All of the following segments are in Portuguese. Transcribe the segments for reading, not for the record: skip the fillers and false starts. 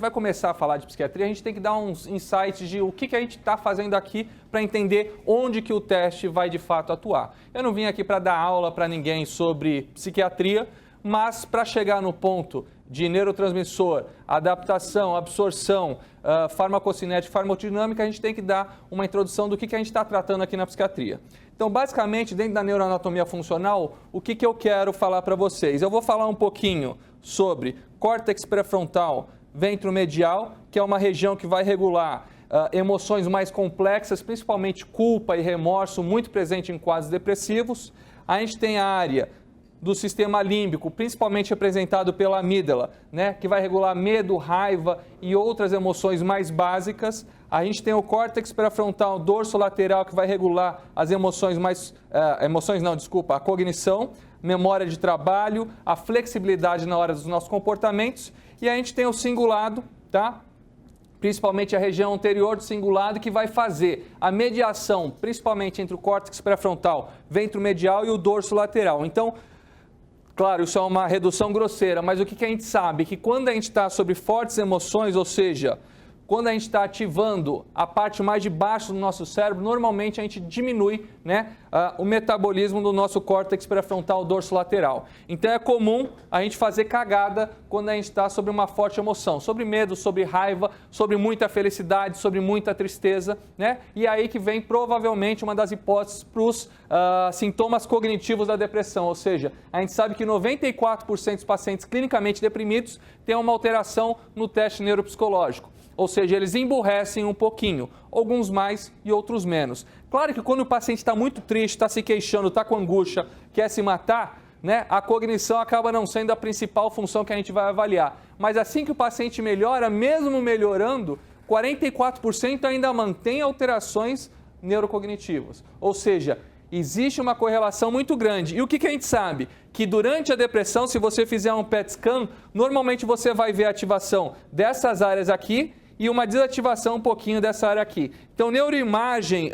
vai começar a falar de psiquiatria, a gente tem que dar uns insights de o que a gente está fazendo aqui para entender onde que o teste vai de fato atuar. Eu não vim aqui para dar aula para ninguém sobre psiquiatria, mas para chegar no ponto de neurotransmissor, adaptação, absorção, farmacocinética, farmacodinâmica, a gente tem que dar uma introdução do que a gente está tratando aqui na psiquiatria. Então, basicamente, dentro da neuroanatomia funcional, o que eu quero falar para vocês? Eu vou falar um pouquinho sobre córtex pré-frontal ventromedial, que é uma região que vai regular emoções mais complexas, principalmente culpa e remorso, muito presente em quadros depressivos. A gente tem a área do sistema límbico, principalmente representado pela amígdala, né, que vai regular medo, raiva e outras emoções mais básicas. A gente tem o córtex pré-frontal dorsolateral, que vai regular as emoções mais... a cognição, memória de trabalho, a flexibilidade na hora dos nossos comportamentos. E a gente tem o cingulado, tá? Principalmente a região anterior do cingulado, que vai fazer a mediação, principalmente entre o córtex pré-frontal ventromedial e o dorso lateral. Então, claro, isso é uma redução grosseira, mas o que a gente sabe? Que quando a gente está sobre fortes emoções, ou seja, quando a gente está ativando a parte mais de baixo do nosso cérebro, normalmente a gente diminui, né, o metabolismo do nosso córtex pré-frontal dorsolateral. Então é comum a gente fazer cagada quando a gente está sobre uma forte emoção, sobre medo, sobre raiva, sobre muita felicidade, sobre muita tristeza, né? E aí que vem provavelmente uma das hipóteses para os sintomas cognitivos da depressão, ou seja, a gente sabe que 94% dos pacientes clinicamente deprimidos têm uma alteração no teste neuropsicológico. Ou seja, eles emburrecem um pouquinho, alguns mais e outros menos. Claro que quando o paciente está muito triste, está se queixando, está com angústia, quer se matar, né, a cognição acaba não sendo a principal função que a gente vai avaliar. Mas assim que o paciente melhora, mesmo melhorando, 44% ainda mantém alterações neurocognitivas. Ou seja, existe uma correlação muito grande. E o que a gente sabe? Que durante a depressão, se você fizer um PET scan, normalmente você vai ver a ativação dessas áreas aqui e uma desativação um pouquinho dessa área aqui. Então, neuroimagem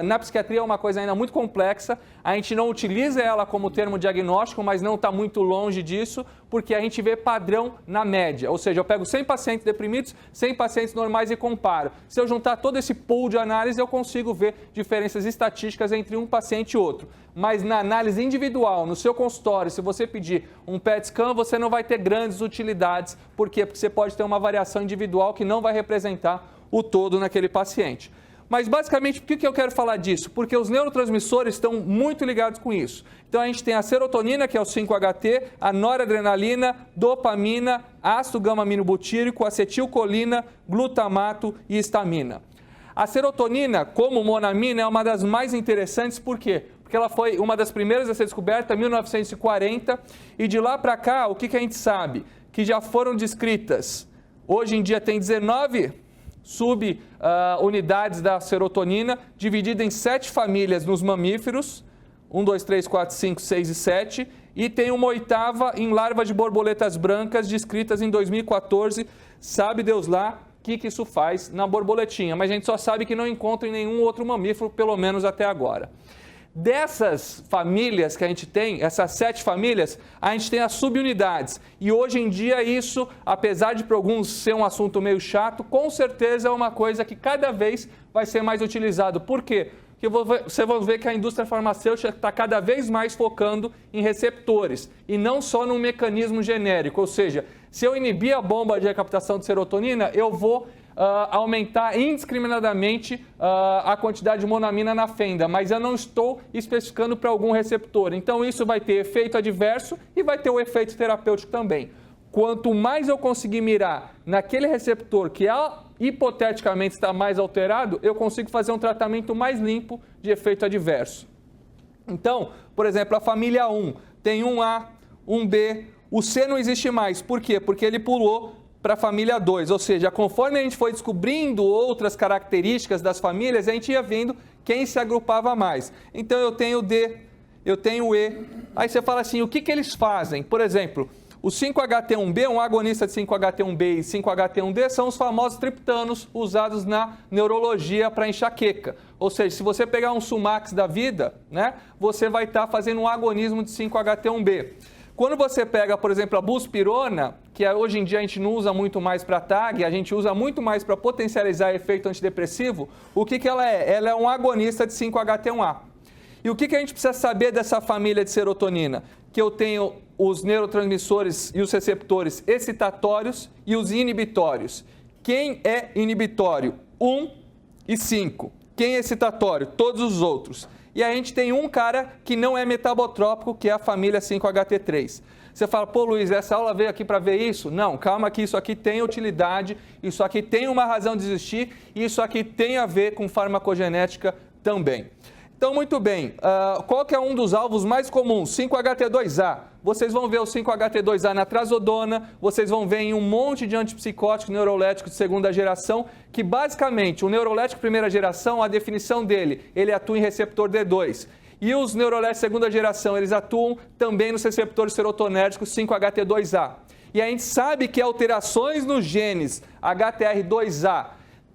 na psiquiatria é uma coisa ainda muito complexa. A gente não utiliza ela como termo diagnóstico, mas não está muito longe disso, porque a gente vê padrão na média. Ou seja, eu pego 100 pacientes deprimidos, 100 pacientes normais e comparo. Se eu juntar todo esse pool de análise, eu consigo ver diferenças estatísticas entre um paciente e outro. Mas na análise individual, no seu consultório, se você pedir um PET scan, você não vai ter grandes utilidades. Por quê? Porque você pode ter uma variação individual que não vai representar o todo naquele paciente. Mas basicamente, por que eu quero falar disso? Porque os neurotransmissores estão muito ligados com isso. Então a gente tem a serotonina, que é o 5-HT, a noradrenalina, dopamina, ácido gama-aminobutírico, acetilcolina, glutamato e histamina. A serotonina, como monamina, é uma das mais interessantes, por quê? Porque ela foi uma das primeiras a ser descoberta em 1940 e de lá para cá, o que a gente sabe? Que já foram descritas, hoje em dia tem 19 subunidades da serotonina, dividida em 7 famílias nos mamíferos, 1, 2, 3, 4, 5, 6 e 7, e tem uma 8ª em larvas de borboletas brancas, descritas em 2014, sabe Deus lá o que isso faz na borboletinha, mas a gente só sabe que não encontra em nenhum outro mamífero, pelo menos até agora. Dessas famílias que a gente tem, essas 7 famílias, a gente tem as subunidades. E hoje em dia isso, apesar de para alguns ser um assunto meio chato, com certeza é uma coisa que cada vez vai ser mais utilizado. Por quê? Porque você vai ver que a indústria farmacêutica está cada vez mais focando em receptores e não só num mecanismo genérico. Ou seja, se eu inibir a bomba de recaptação de serotonina, eu vou aumentar indiscriminadamente a quantidade de monamina na fenda, mas eu não estou especificando para algum receptor. Então isso vai ter efeito adverso e vai ter o efeito terapêutico também. Quanto mais eu conseguir mirar naquele receptor que hipoteticamente está mais alterado, eu consigo fazer um tratamento mais limpo de efeito adverso. Então, por exemplo, a família 1 tem 1A, 1B, o C não existe mais. Por quê? Porque ele pulou para a família 2, ou seja, conforme a gente foi descobrindo outras características das famílias, a gente ia vendo quem se agrupava mais. Então eu tenho o D, eu tenho o E, aí você fala assim, o que eles fazem? Por exemplo, o 5-HT1B, um agonista de 5-HT1B e 5-HT1D são os famosos triptanos usados na neurologia para enxaqueca. Ou seja, se você pegar um Sumax da vida, né, você vai estar fazendo um agonismo de 5-HT1B. Quando você pega, por exemplo, a buspirona, que hoje em dia a gente não usa muito mais para TAG, a gente usa muito mais para potencializar efeito antidepressivo, o que ela é? Ela é um agonista de 5-HT1A. E o que a gente precisa saber dessa família de serotonina? Que eu tenho os neurotransmissores e os receptores excitatórios e os inibitórios. Quem é inibitório? 1 e 5. Quem é excitatório? Todos os outros. E a gente tem um cara que não é metabotrópico, que é a família 5-HT3. Você fala, pô Luiz, essa aula veio aqui para ver isso? Não, calma que isso aqui tem utilidade, isso aqui tem uma razão de existir e isso aqui tem a ver com farmacogenética também. Então, muito bem, qual que é um dos alvos mais comuns? 5-HT2A. Vocês vão ver o 5-HT2A na trazodona, vocês vão ver em um monte de antipsicóticos neuroléticos de segunda geração, que basicamente o neurolético primeira geração, a definição dele, ele atua em receptor D2. E os neuroléticos de segunda geração, eles atuam também nos receptores serotonérgicos 5-HT2A. E a gente sabe que alterações nos genes HTR2A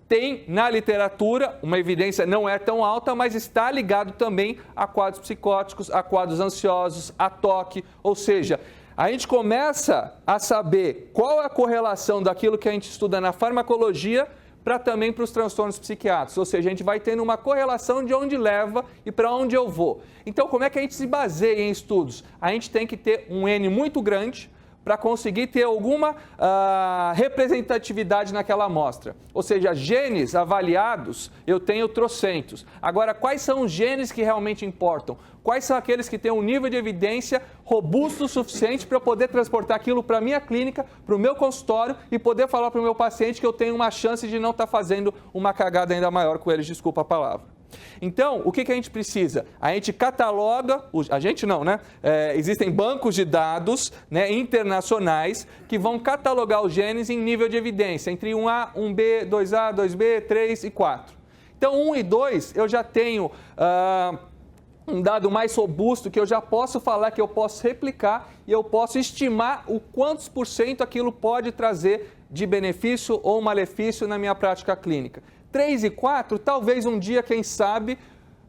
tem na literatura, uma evidência não é tão alta, mas está ligado também a quadros psicóticos, a quadros ansiosos, a toque, ou seja, a gente começa a saber qual é a correlação daquilo que a gente estuda na farmacologia também para os transtornos psiquiátricos, ou seja, a gente vai tendo uma correlação de onde leva e para onde eu vou. Então, como é que a gente se baseia em estudos? A gente tem que ter um N muito grande para conseguir ter alguma representatividade naquela amostra. Ou seja, genes avaliados, eu tenho trocentos. Agora, quais são os genes que realmente importam? Quais são aqueles que têm um nível de evidência robusto o suficiente para eu poder transportar aquilo para a minha clínica, para o meu consultório e poder falar para o meu paciente que eu tenho uma chance de não estar fazendo uma cagada ainda maior com eles, desculpa a palavra. Então, o que a gente precisa? A gente cataloga, a gente não, né? Existem bancos de dados, né, internacionais que vão catalogar os genes em nível de evidência, entre 1A, 1B, 2A, 2B, 3 e 4. Então, 1 e 2 eu já tenho um dado mais robusto que eu já posso falar, que eu posso replicar e eu posso estimar o quantos por cento aquilo pode trazer de benefício ou malefício na minha prática clínica. 3 e 4, talvez um dia, quem sabe,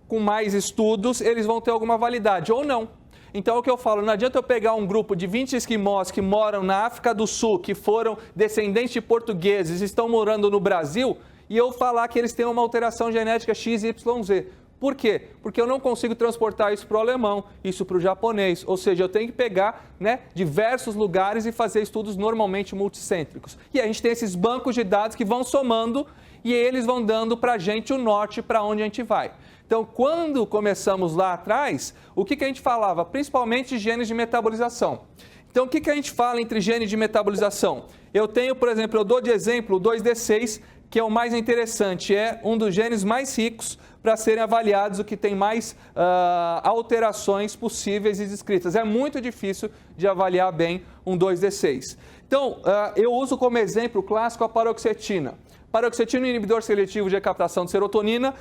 com mais estudos, eles vão ter alguma validade, ou não. Então, é o que eu falo, não adianta eu pegar um grupo de 20 esquimós que moram na África do Sul, que foram descendentes de portugueses e estão morando no Brasil, e eu falar que eles têm uma alteração genética XYZ. Por quê? Porque eu não consigo transportar isso para o alemão, isso para o japonês. Ou seja, eu tenho que pegar, né, diversos lugares e fazer estudos normalmente multicêntricos. E a gente tem esses bancos de dados que vão somando e eles vão dando para a gente o norte para onde a gente vai. Então, quando começamos lá atrás, o que a gente falava? Principalmente genes de metabolização. Então, o que a gente fala entre genes de metabolização? Eu tenho, por exemplo, eu dou de exemplo o 2D6, que é o mais interessante, é um dos genes mais ricos para serem avaliados, o que tem mais alterações possíveis e descritas. É muito difícil de avaliar bem um 2D6. Então, eu uso como exemplo clássico a paroxetina. Paroxetina é um inibidor seletivo de captação de serotonina,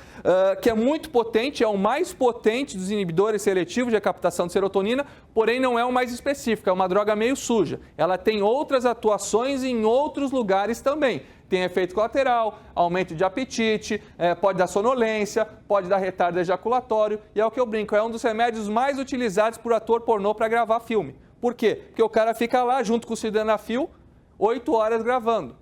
que é muito potente, é o mais potente dos inibidores seletivos de captação de serotonina, porém não é o mais específico, é uma droga meio suja. Ela tem outras atuações em outros lugares também. Tem efeito colateral, aumento de apetite, pode dar sonolência, pode dar retardo ejaculatório, e é o que eu brinco, é um dos remédios mais utilizados por ator pornô para gravar filme. Por quê? Porque o cara fica lá junto com o sildenafil 8 horas gravando.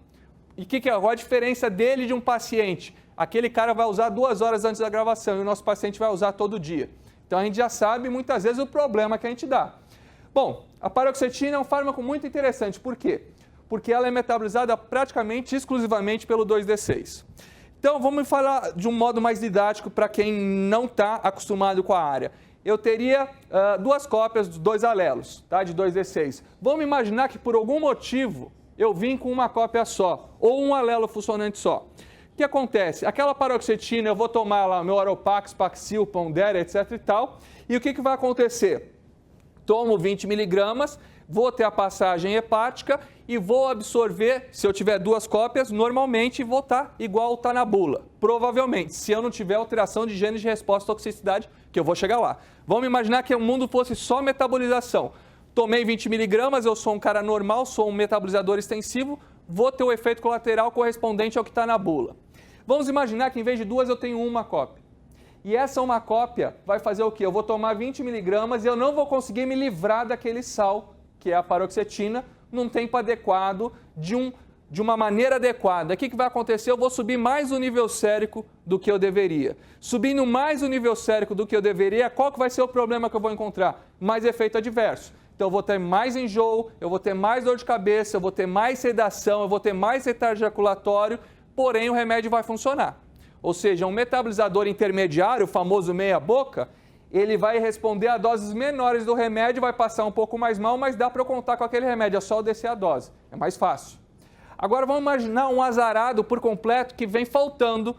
E qual a diferença dele de um paciente? Aquele cara vai usar 2 horas antes da gravação e o nosso paciente vai usar todo dia. Então a gente já sabe muitas vezes o problema que a gente dá. Bom, a paroxetina é um fármaco muito interessante. Por quê? Porque ela é metabolizada praticamente exclusivamente pelo 2D6. Então vamos falar de um modo mais didático para quem não está acostumado com a área. Eu teria 2 cópias dos 2 alelos, tá, de 2D6. Vamos imaginar que por algum motivo eu vim com uma cópia só, ou um alelo funcionante só. O que acontece? Aquela paroxetina, eu vou tomar lá meu Oropax, Paxil, Pondera, etc e tal, e o que vai acontecer? Tomo 20 miligramas, vou ter a passagem hepática e vou absorver, se eu tiver 2 cópias, normalmente vou estar igual está na bula. Provavelmente, se eu não tiver alteração de genes de resposta à toxicidade, que eu vou chegar lá. Vamos imaginar que o mundo fosse só metabolização. Tomei 20 miligramas, eu sou um cara normal, sou um metabolizador extensivo, vou ter o efeito colateral correspondente ao que está na bula. Vamos imaginar que em vez de 2 eu tenho uma cópia. E essa uma cópia vai fazer o quê? Eu vou tomar 20 miligramas e eu não vou conseguir me livrar daquele sal que é a paroxetina, num tempo adequado, de uma maneira adequada. O que vai acontecer? Eu vou subir mais o nível sérico do que eu deveria. Subindo mais o nível sérico do que eu deveria, qual que vai ser o problema que eu vou encontrar? Mais efeito adverso. Então eu vou ter mais enjoo, eu vou ter mais dor de cabeça, eu vou ter mais sedação, eu vou ter mais retardo ejaculatório, porém o remédio vai funcionar. Ou seja, um metabolizador intermediário, o famoso meia-boca, ele vai responder a doses menores do remédio, vai passar um pouco mais mal, mas dá para eu contar com aquele remédio, é só eu descer a dose. É mais fácil. Agora vamos imaginar um azarado por completo que vem faltando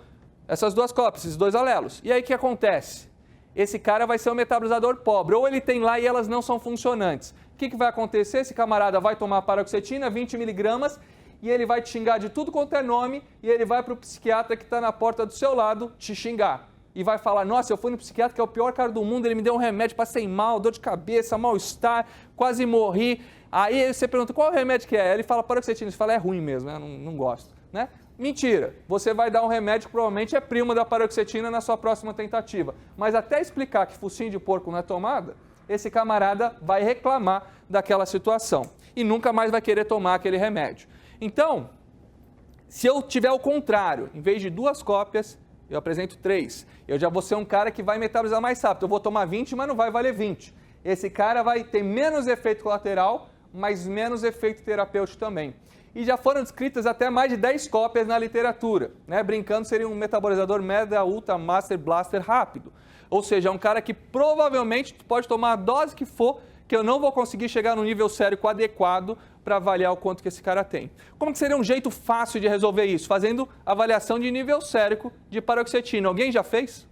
essas duas cópias, esses dois alelos. E aí o que acontece? Esse cara vai ser um metabolizador pobre, ou ele tem lá e elas não são funcionantes. O que vai acontecer? Esse camarada vai tomar paroxetina, 20 miligramas, e ele vai te xingar de tudo quanto é nome, e ele vai para o psiquiatra que está na porta do seu lado te xingar. E vai falar, nossa, eu fui no psiquiatra que é o pior cara do mundo, ele me deu um remédio, passei mal, dor de cabeça, mal-estar, quase morri. Aí você pergunta, qual é o remédio que é? Aí ele fala paroxetina, você fala, é ruim mesmo, né? Não gosto, né? Mentira, você vai dar um remédio que provavelmente é primo da paroxetina na sua próxima tentativa. Mas até explicar que focinho de porco não é tomada, esse camarada vai reclamar daquela situação e nunca mais vai querer tomar aquele remédio. Então, se eu tiver o contrário, em vez de 2 cópias, eu apresento 3. Eu já vou ser um cara que vai metabolizar mais rápido. Eu vou tomar 20, mas não vai valer 20. Esse cara vai ter menos efeito colateral, mas menos efeito terapêutico também. E já foram descritas até mais de 10 cópias na literatura, né? Brincando, seria um metabolizador Mega Ultra Master Blaster rápido. Ou seja, é um cara que provavelmente pode tomar a dose que for, que eu não vou conseguir chegar no nível sérico adequado para avaliar o quanto que esse cara tem. Como que seria um jeito fácil de resolver isso? Fazendo avaliação de nível sérico de paroxetina. Alguém já fez?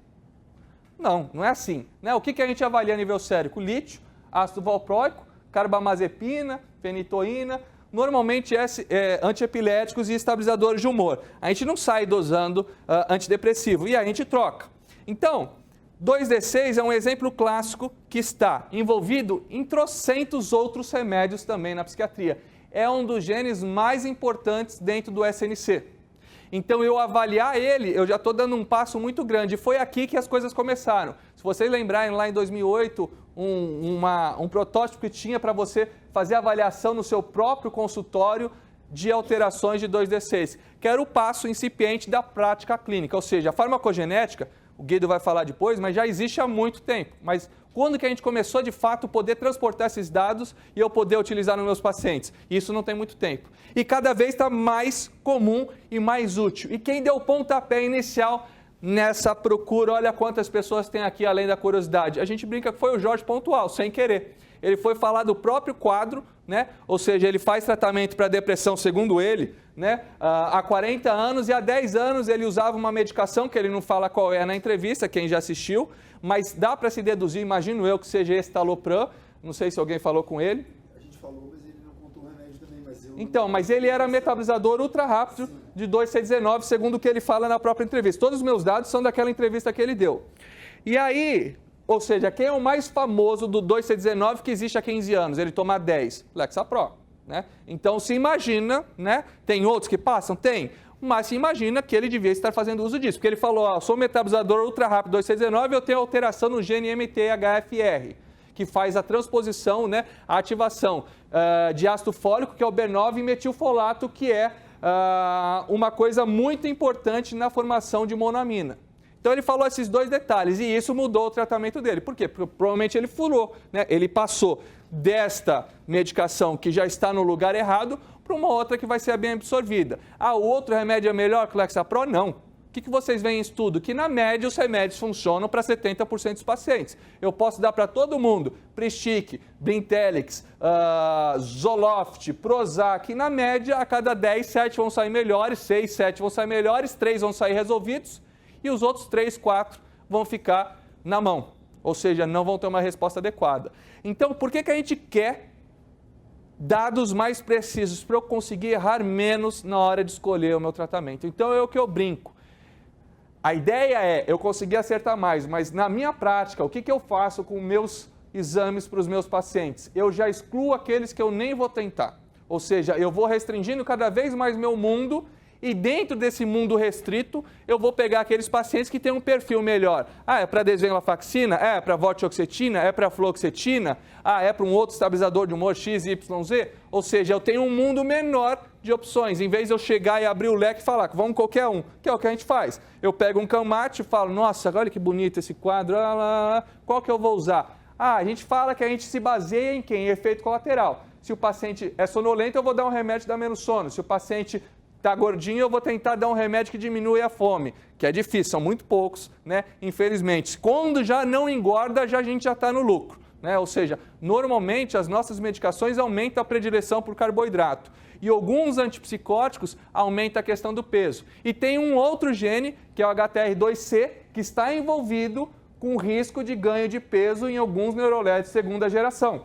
Não, não é assim, né? O que a gente avalia a nível sérico? Lítio, ácido valproico, carbamazepina, fenitoína, normalmente antiepiléticos e estabilizadores de humor. A gente não sai dosando antidepressivo e a gente troca. Então, 2D6 é um exemplo clássico que está envolvido em trocentos outros remédios também na psiquiatria. É um dos genes mais importantes dentro do SNC. Então, eu avaliar ele, eu já estou dando um passo muito grande. Foi aqui que as coisas começaram. Se vocês lembrarem, lá em 2008, um protótipo que tinha para você fazer avaliação no seu próprio consultório de alterações de 2D6, que era o passo incipiente da prática clínica. Ou seja, a farmacogenética, o Guido vai falar depois, mas já existe há muito tempo. Mas quando que a gente começou, de fato, poder transportar esses dados e eu poder utilizar nos meus pacientes? Isso não tem muito tempo. E cada vez está mais comum e mais útil. E quem deu o pontapé inicial nessa procura, olha quantas pessoas tem aqui, além da curiosidade. A gente brinca que foi o Jorge Pontual, sem querer. Ele foi falar do próprio quadro, né? Ou seja, ele faz tratamento para depressão, segundo ele, né? Há 40 anos e há 10 anos ele usava uma medicação que ele não fala qual é na entrevista, quem já assistiu, mas dá para se deduzir, imagino eu, que seja escitalopram, não sei se alguém falou com ele. A gente falou, mas ele não contou o remédio também, mas eu... Então, mas ele era metabolizador ultra rápido de 2C19, segundo o que ele fala na própria entrevista. Todos os meus dados são daquela entrevista que ele deu. E aí... Ou seja, quem é o mais famoso do 2C19 que existe há 15 anos? Ele toma 10, Lexapro, né? Então se imagina, né? Tem outros que passam? Tem. Mas se imagina que ele devia estar fazendo uso disso. Porque ele falou, eu sou metabolizador ultra rápido 2C19 e eu tenho alteração no gene MTHFR, que faz a transposição, né? A ativação de ácido fólico, que é o B9, e metilfolato, que é uma coisa muito importante na formação de monoamina. Então ele falou esses 2 detalhes e isso mudou o tratamento dele. Por quê? Porque provavelmente ele furou, né? Ele passou desta medicação que já está no lugar errado para uma outra que vai ser bem absorvida. O outro remédio é melhor que o Lexapro? Não. O que vocês veem em estudo? Que na média os remédios funcionam para 70% dos pacientes. Eu posso dar para todo mundo Pristic, Brintelix, Zoloft, Prozac, e na média a cada 10, 7 vão sair melhores, 6, 7 vão sair melhores, 3 vão sair resolvidos, e os outros 3, 4 vão ficar na mão, ou seja, não vão ter uma resposta adequada. Então, por que a gente quer dados mais precisos para eu conseguir errar menos na hora de escolher o meu tratamento? Então, é o que eu brinco. A ideia é eu conseguir acertar mais, mas na minha prática, o que eu faço com meus exames para os meus pacientes? Eu já excluo aqueles que eu nem vou tentar. Ou seja, eu vou restringindo cada vez mais meu mundo E dentro desse mundo restrito, eu vou pegar aqueles pacientes que têm um perfil melhor. Ah, é para desvenlafaxina? É para vortioxetina? É para fluoxetina? Ah, é para um outro estabilizador de humor X, Y, Z? Ou seja, eu tenho um mundo menor de opções. Em vez de eu chegar e abrir o leque e falar, vamos qualquer um, que é o que a gente faz. Eu pego um Camate e falo, nossa, olha que bonito esse quadro, qual que eu vou usar? Ah, a gente fala que a gente se baseia em quem? Em efeito colateral. Se o paciente é sonolento, eu vou dar um remédio que dá menos sono. Se o paciente está gordinho, eu vou tentar dar um remédio que diminui a fome, que é difícil, são muito poucos, né? Infelizmente. Quando já não engorda, a gente já está no lucro, né? Ou seja, normalmente as nossas medicações aumentam a predileção por carboidrato. E alguns antipsicóticos aumentam a questão do peso. E tem um outro gene, que é o HTR2C, que está envolvido com risco de ganho de peso em alguns neuroléticos de segunda geração.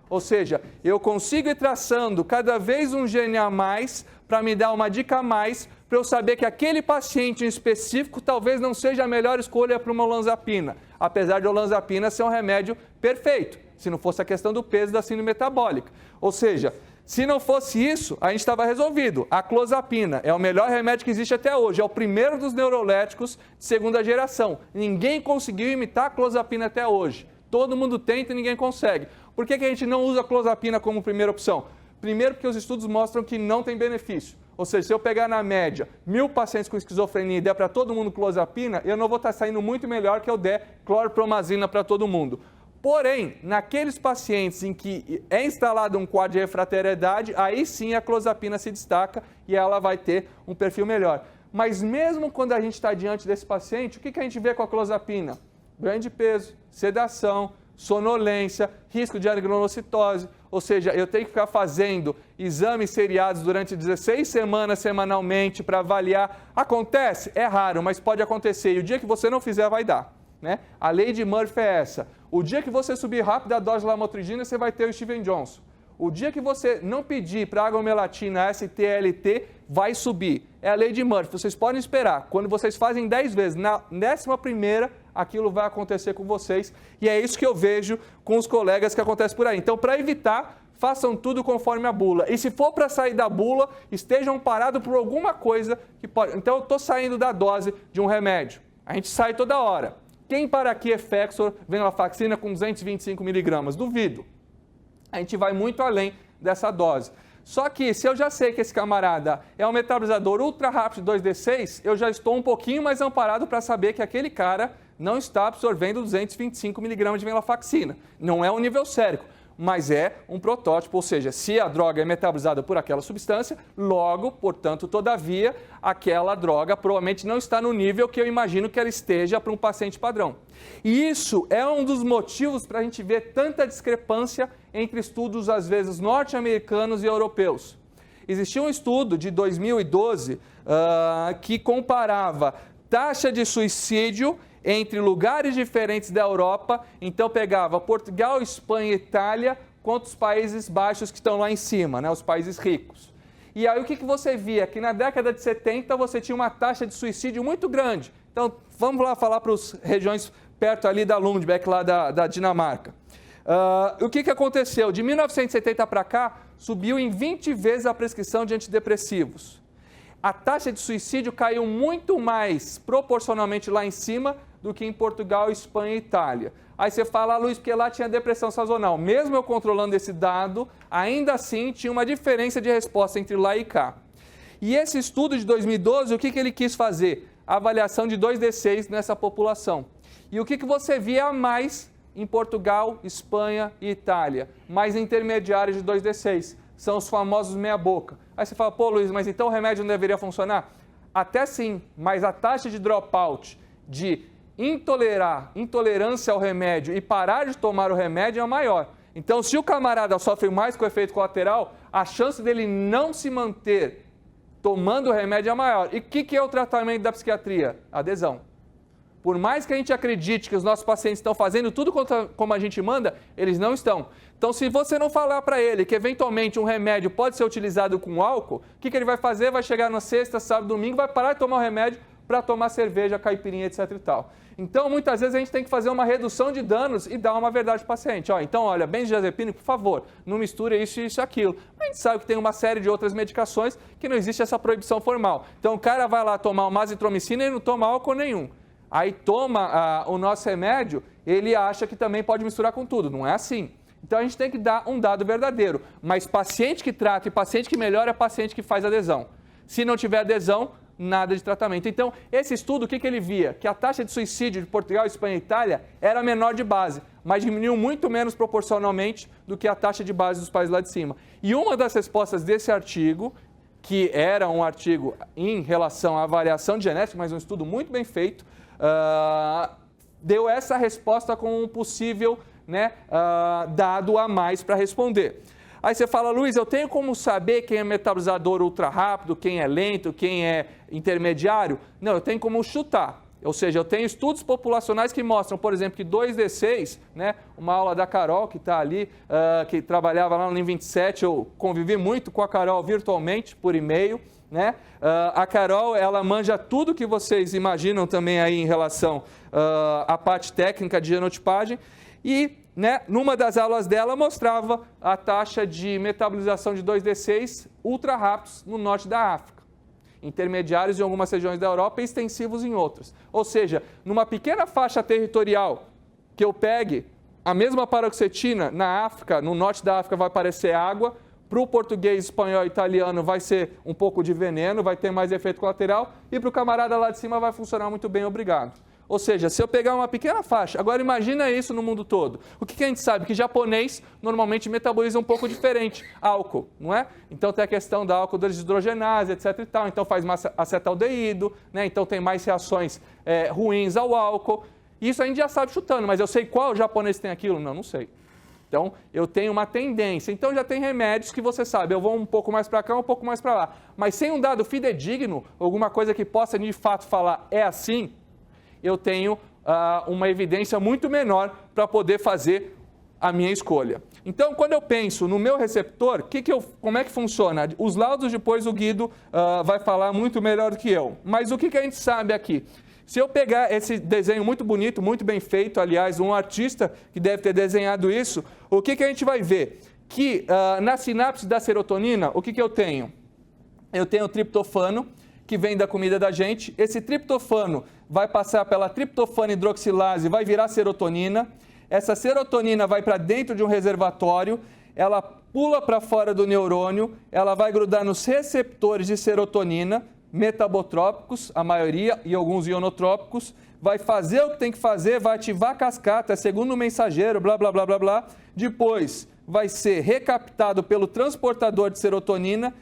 Ou seja, eu consigo ir traçando cada vez um gene a mais para me dar uma dica a mais, para eu saber que aquele paciente em específico talvez não seja a melhor escolha para uma olanzapina, apesar de a olanzapina ser um remédio perfeito, se não fosse a questão do peso da síndrome metabólica. Ou seja, se não fosse isso, a gente estava resolvido. A clozapina é o melhor remédio que existe até hoje, é o primeiro dos neuroléticos de segunda geração. Ninguém conseguiu imitar a clozapina até hoje. Todo mundo tenta e ninguém consegue. Por que a gente não usa a clozapina como primeira opção? Primeiro, porque os estudos mostram que não tem benefício. Ou seja, se eu pegar na média 1.000 pacientes com esquizofrenia e der para todo mundo clozapina, eu não vou estar saindo muito melhor que eu der clorpromazina para todo mundo. Porém, naqueles pacientes em que é instalado um quadro de refratariedade, aí sim a clozapina se destaca e ela vai ter um perfil melhor. Mas mesmo quando a gente está diante desse paciente, o que a gente vê com a clozapina? Ganho de peso, sedação, sonolência, risco de adenogranulocitose, ou seja, eu tenho que ficar fazendo exames seriados durante 16 semanas semanalmente para avaliar. Acontece? É raro, mas pode acontecer. E o dia que você não fizer, vai dar, né? A lei de Murphy é essa. O dia que você subir rápido a dose de lamotrigina, você vai ter o Steven Johnson. O dia que você não pedir para aglomelatina STLT, vai subir. É a lei de Murphy. Vocês podem esperar. Quando vocês fazem 10 vezes, na 11ª, aquilo vai acontecer com vocês. E é isso que eu vejo com os colegas que acontece por aí. Então, para evitar, façam tudo conforme a bula. E se for para sair da bula, estejam parados por alguma coisa que pode... Então, eu estou saindo da dose de um remédio. A gente sai toda hora. Quem para aqui é Effexor, venlafaxina com 225 miligramas? Duvido. A gente vai muito além dessa dose. Só que se eu já sei que esse camarada é um metabolizador ultra rápido 2D6, eu já estou um pouquinho mais amparado para saber que aquele cara não está absorvendo 225 miligramas de venlafaxina. Não é um nível sérico, mas é um protótipo, ou seja, se a droga é metabolizada por aquela substância, logo, portanto, todavia, aquela droga provavelmente não está no nível que eu imagino que ela esteja para um paciente padrão. E isso é um dos motivos para a gente ver tanta discrepância entre estudos, às vezes, norte-americanos e europeus. Existia um estudo de 2012 que comparava taxa de suicídio entre lugares diferentes da Europa, então pegava Portugal, Espanha e Itália contra os Países Baixos que estão lá em cima, né, os países ricos. E aí o que você via? Que na década de 70 você tinha uma taxa de suicídio muito grande. Então vamos lá falar para as regiões perto ali da Lundbeck, lá da Dinamarca. O que aconteceu? De 1970 para cá, subiu em 20 vezes a prescrição de antidepressivos. A taxa de suicídio caiu muito mais proporcionalmente lá em cima do que em Portugal, Espanha e Itália. Aí você fala, Luiz, porque lá tinha depressão sazonal. Mesmo eu controlando esse dado, ainda assim tinha uma diferença de resposta entre lá e cá. E esse estudo de 2012, o que ele quis fazer? A avaliação de 2D6 nessa população. E o que você via a mais em Portugal, Espanha e Itália? Mais intermediários de 2D6. São os famosos meia-boca. Aí você fala, pô, Luiz, mas então o remédio não deveria funcionar? Até sim, mas a taxa de dropout, de intolerância ao remédio e parar de tomar o remédio é maior. Então, se o camarada sofre mais com o efeito colateral, a chance dele não se manter tomando o remédio é maior. E o que é o tratamento da psiquiatria? Adesão. Por mais que a gente acredite que os nossos pacientes estão fazendo tudo como a gente manda, eles não estão. Então, se você não falar para ele que eventualmente um remédio pode ser utilizado com álcool, o que ele vai fazer? Vai chegar na sexta, sábado, domingo, vai parar de tomar o remédio para tomar cerveja, caipirinha, etc. e tal. Então, muitas vezes a gente tem que fazer uma redução de danos e dar uma verdade para o paciente. Então, olha, benzodiazepina, por favor, não misture isso, isso e aquilo. A gente sabe que tem uma série de outras medicações que não existe essa proibição formal. Então, o cara vai lá tomar uma azitromicina e não toma álcool nenhum. Aí toma o nosso remédio, ele acha que também pode misturar com tudo. Não é assim. Então, a gente tem que dar um dado verdadeiro. Mas paciente que trata e paciente que melhora é paciente que faz adesão. Se não tiver adesão, nada de tratamento. Então, esse estudo, o que ele via? Que a taxa de suicídio de Portugal, Espanha e Itália era menor de base, mas diminuiu muito menos proporcionalmente do que a taxa de base dos países lá de cima. E uma das respostas desse artigo, que era um artigo em relação à variação de genética, mas um estudo muito bem feito, deu essa resposta com um possível dado a mais para responder. Aí você fala, Luiz, eu tenho como saber quem é metabolizador ultra rápido, quem é lento, quem é intermediário? Não, eu tenho como chutar. Ou seja, eu tenho estudos populacionais que mostram, por exemplo, que 2D6, uma aula da Carol, que está ali, que trabalhava lá no NIM 27, eu convivi muito com a Carol virtualmente, por e-mail. A Carol, ela manja tudo que vocês imaginam também aí em relação à parte técnica de genotipagem. E numa das aulas dela mostrava a taxa de metabolização de 2D6 ultra rápidos no norte da África, intermediários em algumas regiões da Europa e extensivos em outras. Ou seja, numa pequena faixa territorial que eu pegue a mesma paroxetina na África, no norte da África vai parecer água, para o português, espanhol e italiano vai ser um pouco de veneno, vai ter mais efeito colateral e para o camarada lá de cima vai funcionar muito bem, obrigado. Ou seja, se eu pegar uma pequena faixa, agora imagina isso no mundo todo. O que a gente sabe? Que japonês normalmente metaboliza um pouco diferente álcool, não é? Então tem a questão da álcool desidrogenase, etc e tal, então faz mais acetaldeído, então tem mais reações ruins ao álcool. Isso a gente já sabe chutando, mas eu sei qual japonês tem aquilo? Não sei. Então, eu tenho uma tendência. Então, já tem remédios que você sabe, eu vou um pouco mais para cá, um pouco mais para lá. Mas sem um dado fidedigno, alguma coisa que possa de fato falar é assim, eu tenho uma evidência muito menor para poder fazer a minha escolha. Então, quando eu penso no meu receptor, como é que funciona? Os laudos depois o Guido vai falar muito melhor do que eu. Mas o que a gente sabe aqui? Se eu pegar esse desenho muito bonito, muito bem feito, aliás, um artista que deve ter desenhado isso, o que a gente vai ver? Que na sinapse da serotonina, o que eu tenho? Eu tenho o triptofano, que vem da comida da gente. Esse triptofano vai passar pela triptofano hidroxilase, vai virar serotonina. Essa serotonina vai para dentro de um reservatório, ela pula para fora do neurônio, ela vai grudar nos receptores de serotonina, metabotrópicos, a maioria, e alguns ionotrópicos, vai fazer o que tem que fazer, vai ativar a cascata, é segundo o mensageiro, blá, blá, blá, blá, blá. Depois vai ser recaptado pelo transportador de serotonina,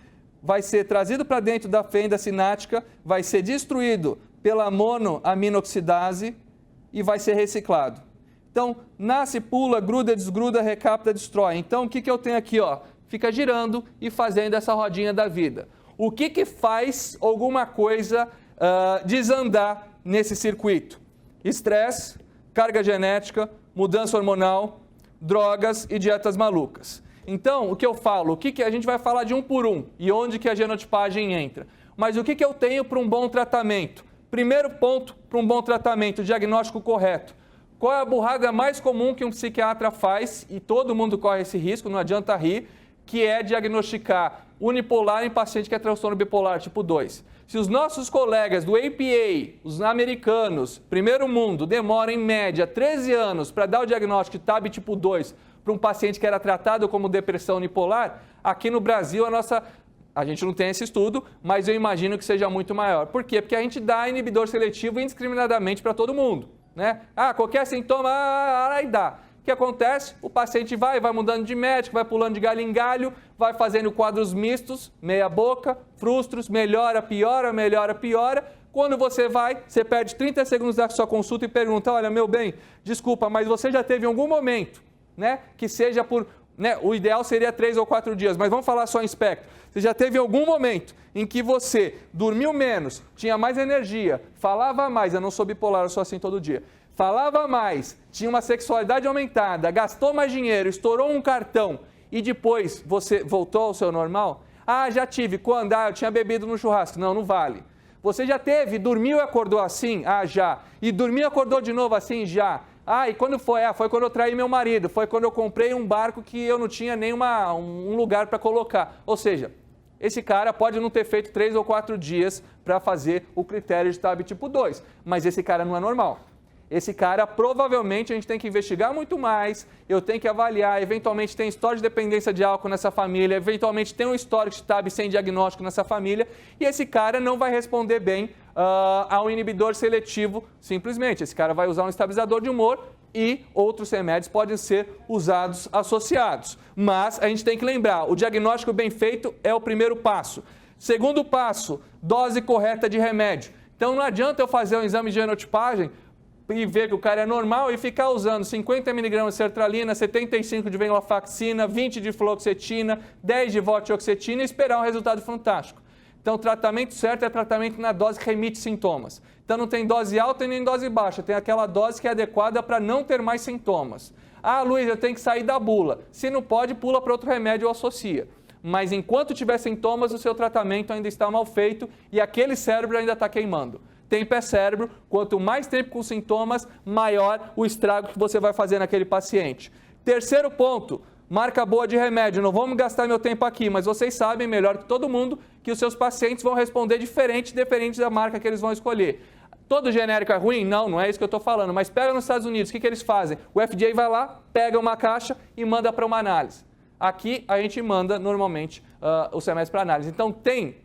vai ser trazido para dentro da fenda sináptica, vai ser destruído pela monoaminoxidase e vai ser reciclado. Então, nasce, pula, gruda, desgruda, recapta, destrói. Então, o que eu tenho aqui? Fica girando e fazendo essa rodinha da vida. O que faz alguma coisa desandar nesse circuito? Estresse, carga genética, mudança hormonal, drogas e dietas malucas. Então, o que eu falo? O que a gente vai falar de um por um e onde que a genotipagem entra. Mas o que eu tenho para um bom tratamento? Primeiro ponto para um bom tratamento, diagnóstico correto. Qual é a burrada mais comum que um psiquiatra faz, e todo mundo corre esse risco, não adianta rir, que é diagnosticar unipolar em paciente que é transtorno bipolar tipo 2. Se os nossos colegas do APA, os americanos, primeiro mundo, demoram em média 13 anos para dar o diagnóstico de TAB tipo 2 para um paciente que era tratado como depressão unipolar, aqui no Brasil a gente não tem esse estudo, mas eu imagino que seja muito maior. Por quê? Porque a gente dá inibidor seletivo indiscriminadamente para todo mundo. Qualquer sintoma, aí dá. O que acontece? O paciente vai mudando de médico, vai pulando de galho em galho, vai fazendo quadros mistos, meia boca, frustros, melhora, piora, melhora, piora. Quando você perde 30 segundos da sua consulta e pergunta, olha, meu bem, desculpa, mas você já teve algum momento, que seja por... o ideal seria 3 ou 4 dias, mas vamos falar só em espectro. Você já teve algum momento em que você dormiu menos, tinha mais energia, falava mais, eu não sou bipolar, eu sou assim todo dia, falava mais, tinha uma sexualidade aumentada, gastou mais dinheiro, estourou um cartão e depois você voltou ao seu normal? Já tive. Quando? Eu tinha bebido no churrasco. Não vale. Você já teve, dormiu e acordou assim? Ah, já. E dormiu e acordou de novo assim? Já. Ah, e quando foi? Ah, foi quando eu traí meu marido, foi quando eu comprei um barco que eu não tinha nem um lugar para colocar. Ou seja, esse cara pode não ter feito 3 ou 4 dias para fazer o critério de TAB tipo 2, mas esse cara não é normal. Esse cara, provavelmente, a gente tem que investigar muito mais, eu tenho que avaliar, eventualmente tem história de dependência de álcool nessa família, eventualmente tem um histórico de TAB sem diagnóstico nessa família, e esse cara não vai responder bem ao inibidor seletivo, simplesmente. Esse cara vai usar um estabilizador de humor e outros remédios podem ser usados associados. Mas a gente tem que lembrar, o diagnóstico bem feito é o primeiro passo. Segundo passo, dose correta de remédio. Então não adianta eu fazer um exame de genotipagem e ver que o cara é normal e ficar usando 50 mg de sertralina, 75 de venlafaxina, 20 de fluoxetina, 10 de vortioxetina e esperar um resultado fantástico. Então, o tratamento certo é tratamento na dose que remite sintomas. Então, não tem dose alta e nem dose baixa, tem aquela dose que é adequada para não ter mais sintomas. Ah, Luiz, eu tenho que sair da bula. Se não pode, pula para outro remédio ou associa. Mas enquanto tiver sintomas, o seu tratamento ainda está mal feito e aquele cérebro ainda está queimando. Tempo é cérebro, quanto mais tempo com sintomas, maior o estrago que você vai fazer naquele paciente. Terceiro ponto, marca boa de remédio. Não vamos gastar meu tempo aqui, mas vocês sabem melhor que todo mundo que os seus pacientes vão responder diferente da marca que eles vão escolher. Todo genérico é ruim? Não, não é isso que eu estou falando. Mas pega nos Estados Unidos, o que eles fazem? O FDA vai lá, pega uma caixa e manda para uma análise. Aqui a gente manda normalmente os remédios para análise. Então tem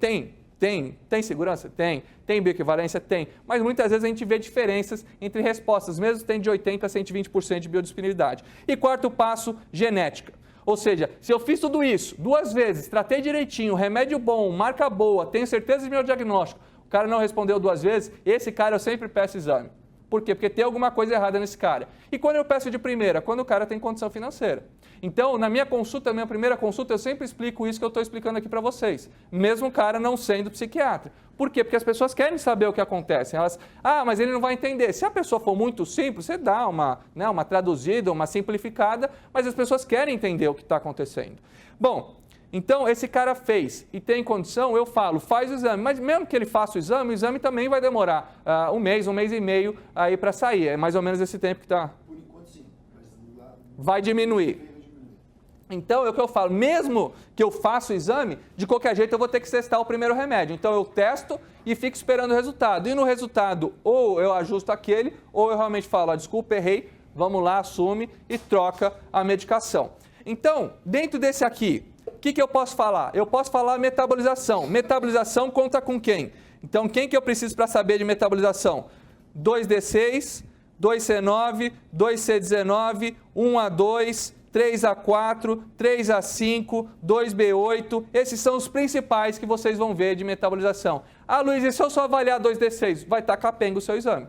segurança? Tem. Tem bioequivalência? Tem. Mas muitas vezes a gente vê diferenças entre respostas, mesmo tem de 80% a 120% de biodisponibilidade. E quarto passo, genética. Ou seja, se eu fiz tudo isso 2 vezes, tratei direitinho, remédio bom, marca boa, tenho certeza do meu diagnóstico, o cara não respondeu 2 vezes, esse cara eu sempre peço exame. Por quê? Porque tem alguma coisa errada nesse cara. E quando eu peço de primeira? Quando o cara tem condição financeira. Então, na minha consulta, minha primeira consulta, eu sempre explico isso que eu estou explicando aqui para vocês. Mesmo o cara não sendo psiquiatra. Por quê? Porque as pessoas querem saber o que acontece. Elas, mas ele não vai entender. Se a pessoa for muito simples, você dá uma traduzida, uma simplificada, mas as pessoas querem entender o que está acontecendo. Bom, então, esse cara fez e tem condição, eu falo, faz o exame. Mas mesmo que ele faça o exame também vai demorar 1 mês e meio aí para sair. É mais ou menos esse tempo que está. Por enquanto, sim. Mas vai diminuir. Então, é o que eu falo, mesmo que eu faça o exame, de qualquer jeito eu vou ter que testar o primeiro remédio. Então, eu testo e fico esperando o resultado. E no resultado, ou eu ajusto aquele, ou eu realmente falo, desculpa, errei, vamos lá, assume e troca a medicação. Então, dentro desse aqui, o que eu posso falar? Eu posso falar metabolização. Metabolização conta com quem? Então, quem que eu preciso para saber de metabolização? 2D6, 2C9, 2C19, 1A2, 3A4, 3A5, 2B8, esses são os principais que vocês vão ver de metabolização. Ah, Luiz, e se eu só avaliar 2D6? Vai estar capenga o seu exame.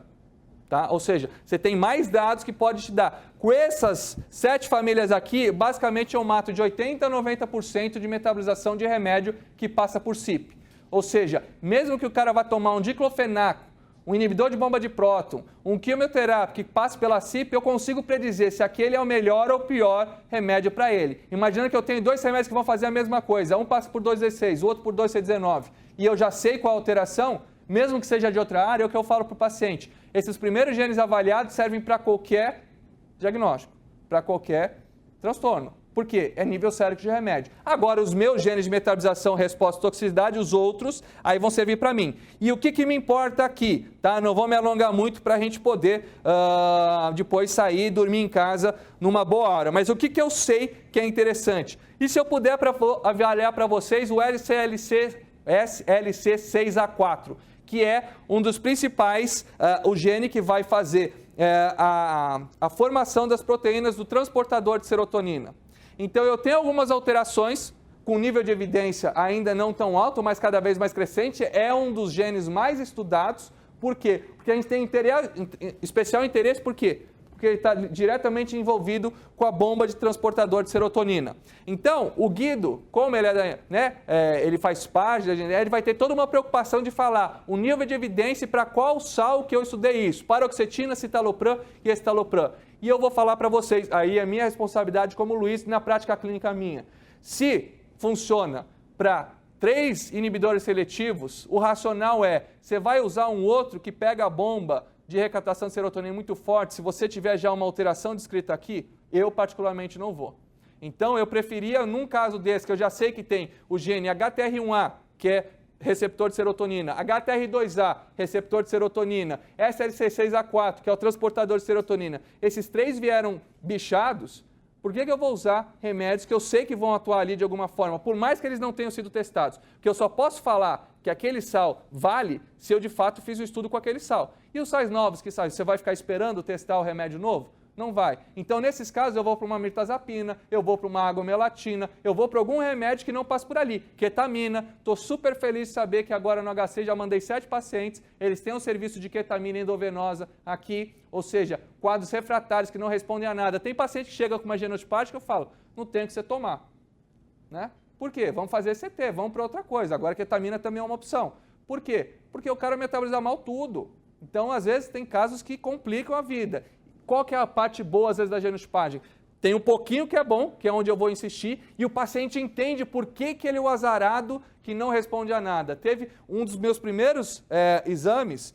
Tá? Ou seja, você tem mais dados que pode te dar. Com essas 7 famílias aqui, basicamente eu mato de 80% a 90% de metabolização de remédio que passa por CYP. Ou seja, mesmo que o cara vá tomar um diclofenaco, um inibidor de bomba de próton, um quimioterápico que passe pela CYP, eu consigo predizer se aquele é o melhor ou pior remédio para ele. Imagina que eu tenho 2 remédios que vão fazer a mesma coisa, um passa por 2D6, o outro por 2C19, e eu já sei qual a alteração, mesmo que seja de outra área, é o que eu falo para o paciente. Esses primeiros genes avaliados servem para qualquer diagnóstico, para qualquer transtorno. Por quê? É nível sérico de remédio. Agora, os meus genes de metabolização, resposta, toxicidade, os outros, aí vão servir para mim. E o que me importa aqui? Tá? Não vou me alongar muito para a gente poder depois sair e dormir em casa numa boa hora. Mas o que eu sei que é interessante? E se eu puder avaliar para vocês o SLC6A4, que é um dos principais, o gene que vai fazer a formação das proteínas do transportador de serotonina. Então, eu tenho algumas alterações com nível de evidência ainda não tão alto, mas cada vez mais crescente. É um dos genes mais estudados. Por quê? Porque a gente tem especial interesse, por quê? Porque ele está diretamente envolvido com a bomba de transportador de serotonina. Então, o Guido, como ele ele faz parte da genética, ele vai ter toda uma preocupação de falar o nível de evidência para qual sal que eu estudei isso, paroxetina, citalopram e escitalopram. E eu vou falar para vocês, aí é minha responsabilidade como Luiz, na prática clínica minha. Se funciona para 3 inibidores seletivos, o racional é, você vai usar um outro que pega a bomba de recaptação de serotonina muito forte, se você tiver já uma alteração descrita aqui, eu particularmente não vou. Então eu preferia, num caso desse, que eu já sei que tem o gene HTR1A, que é receptor de serotonina, HTR2A, receptor de serotonina, SLC6A4, que é o transportador de serotonina, esses 3 vieram bichados, por que eu vou usar remédios que eu sei que vão atuar ali de alguma forma, por mais que eles não tenham sido testados? Porque eu só posso falar que aquele sal vale se eu de fato fiz um estudo com aquele sal. E os sais novos que saem, você vai ficar esperando testar o remédio novo? Não vai. Então, nesses casos, eu vou para uma mirtazapina, eu vou para uma agomelatina, eu vou para algum remédio que não passa por ali. Ketamina, estou super feliz de saber que agora no HC já mandei 7 pacientes, eles têm um serviço de ketamina endovenosa aqui, ou seja, quadros refratários que não respondem a nada. Tem paciente que chega com uma genotipática, eu falo, não tem o que você tomar. Né? Por quê? Vamos fazer CT, vamos para outra coisa. Agora, ketamina também é uma opção. Por quê? Porque o cara metaboliza mal tudo. Então, às vezes, tem casos que complicam a vida. Qual que é a parte boa, às vezes, da genotipagem? Tem um pouquinho que é bom, que é onde eu vou insistir, e o paciente entende por que ele é o azarado que não responde a nada. Teve um dos meus primeiros exames,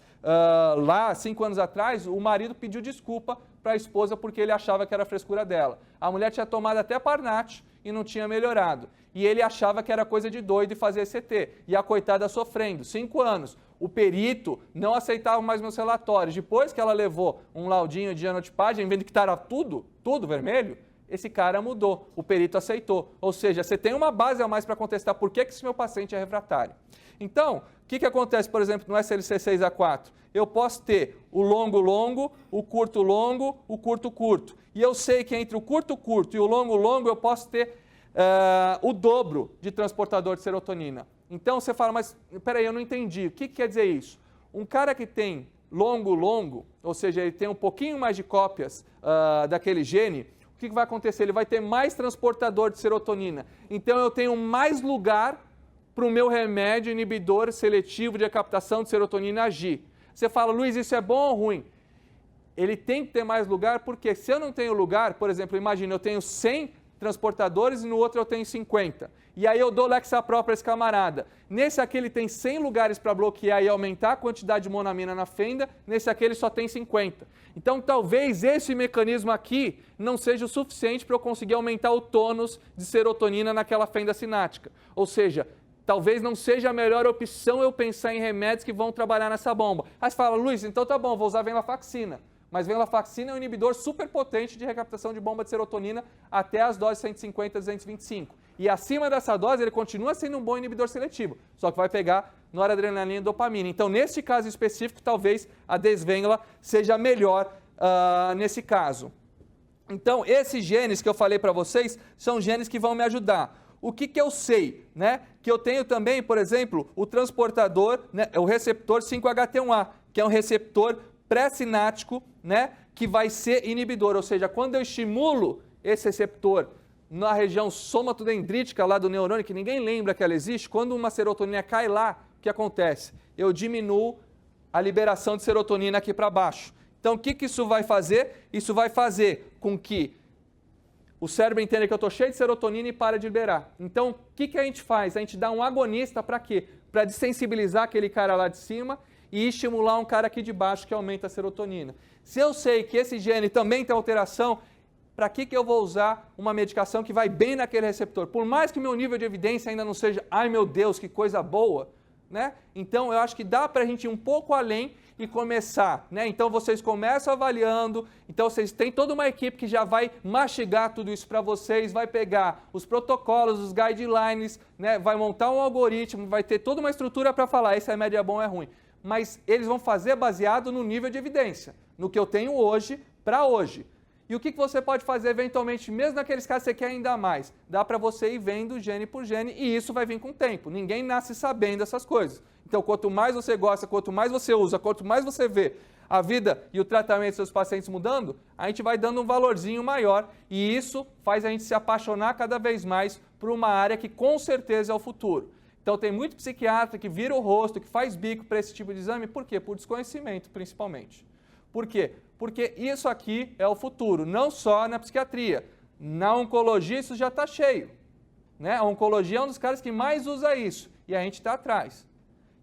lá 5 anos atrás, o marido pediu desculpa para a esposa porque ele achava que era a frescura dela. A mulher tinha tomado até Parnat e não tinha melhorado. E ele achava que era coisa de doido e fazia CT. E a coitada sofrendo, 5 anos. O perito não aceitava mais meus relatórios. Depois que ela levou um laudinho de genotipagem, vendo que estava tudo vermelho, esse cara mudou. O perito aceitou. Ou seja, você tem uma base a mais para contestar por que esse meu paciente é refratário. Então, o que acontece, por exemplo, no SLC6A4? Eu posso ter o longo-longo, o curto-longo, o curto-curto. E eu sei que entre o curto-curto e o longo-longo eu posso ter o dobro de transportador de serotonina. Então você fala, mas peraí, eu não entendi. O que quer dizer isso? Um cara que tem longo-longo, ou seja, ele tem um pouquinho mais de cópias daquele gene, o que vai acontecer? Ele vai ter mais transportador de serotonina. Então eu tenho mais lugar para o meu remédio inibidor seletivo de captação de serotonina agir. Você fala, Luiz, isso é bom ou ruim? Ele tem que ter mais lugar, porque se eu não tenho lugar, por exemplo, imagina, eu tenho 100 transportadores e no outro eu tenho 50. E aí eu dou Lexapro para esse camarada. Nesse aqui ele tem 100 lugares para bloquear e aumentar a quantidade de monamina na fenda, nesse aqui ele só tem 50. Então talvez esse mecanismo aqui não seja o suficiente para eu conseguir aumentar o tônus de serotonina naquela fenda sináptica. Ou seja, talvez não seja a melhor opção eu pensar em remédios que vão trabalhar nessa bomba. Aí você fala, Luiz, então tá bom, vou usar venlafaxina. Mas venlafaxina é um inibidor super potente de recaptação de bomba de serotonina até as doses 150 a 225. E acima dessa dose ele continua sendo um bom inibidor seletivo, só que vai pegar noradrenalina e dopamina. Então, nesse caso específico, talvez a desvenla seja melhor nesse caso. Então, esses genes que eu falei para vocês são genes que vão me ajudar. O que eu sei? Né? Que eu tenho também, por exemplo, o transportador, né, o receptor 5-HT1A, que é um receptor pré-sináptico, né, que vai ser inibidor, ou seja, quando eu estimulo esse receptor na região somatodendrítica lá do neurônio, que ninguém lembra que ela existe, quando uma serotonina cai lá, o que acontece? Eu diminuo a liberação de serotonina aqui para baixo. Então, o que isso vai fazer? Isso vai fazer com que o cérebro entenda que eu estou cheio de serotonina e para de liberar. Então, o que a gente faz? A gente dá um agonista para quê? Para desensibilizar aquele cara lá de cima e estimular um cara aqui de baixo que aumenta a serotonina. Se eu sei que esse gene também tem alteração, para que eu vou usar uma medicação que vai bem naquele receptor? Por mais que meu nível de evidência ainda não seja, ai meu Deus, que coisa boa, né? Então eu acho que dá para a gente ir um pouco além e começar, né? Então vocês começam avaliando, então vocês têm toda uma equipe que já vai mastigar tudo isso para vocês, vai pegar os protocolos, os guidelines, né? Vai montar um algoritmo, vai ter toda uma estrutura para falar, esse remédio é bom ou é ruim. Mas eles vão fazer baseado no nível de evidência, no que eu tenho hoje para hoje. E o que você pode fazer eventualmente, mesmo naqueles casos que você quer ainda mais? Dá para você ir vendo gene por gene e isso vai vir com o tempo. Ninguém nasce sabendo essas coisas. Então, quanto mais você gosta, quanto mais você usa, quanto mais você vê a vida e o tratamento dos seus pacientes mudando, a gente vai dando um valorzinho maior e isso faz a gente se apaixonar cada vez mais por uma área que com certeza é o futuro. Então, tem muito psiquiatra que vira o rosto, que faz bico para esse tipo de exame. Por quê? Por desconhecimento, principalmente. Por quê? Porque isso aqui é o futuro, não só na psiquiatria. Na oncologia isso já está cheio. Né? A oncologia é um dos caras que mais usa isso. E a gente está atrás.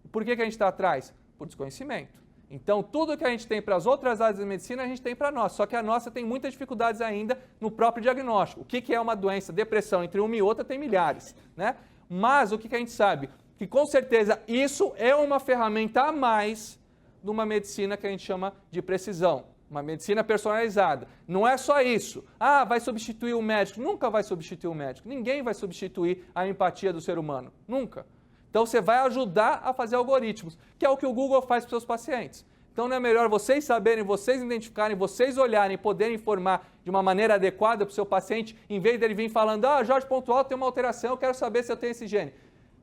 Por que a gente está atrás? Por desconhecimento. Então, tudo que a gente tem para as outras áreas da medicina, a gente tem para a nossa. Só que a nossa tem muitas dificuldades ainda no próprio diagnóstico. O que é uma doença? Depressão, entre uma e outra tem milhares, né? Mas o que a gente sabe? Que com certeza isso é uma ferramenta a mais numa medicina que a gente chama de precisão. Uma medicina personalizada. Não é só isso. Ah, vai substituir o médico. Nunca vai substituir o médico. Ninguém vai substituir a empatia do ser humano. Nunca. Então você vai ajudar a fazer algoritmos, que é o que o Google faz para os seus pacientes. Então não é melhor vocês saberem, vocês identificarem, vocês olharem, poderem informar de uma maneira adequada para o seu paciente, em vez dele vir falando, Jorge pontual tem uma alteração, eu quero saber se eu tenho esse gene.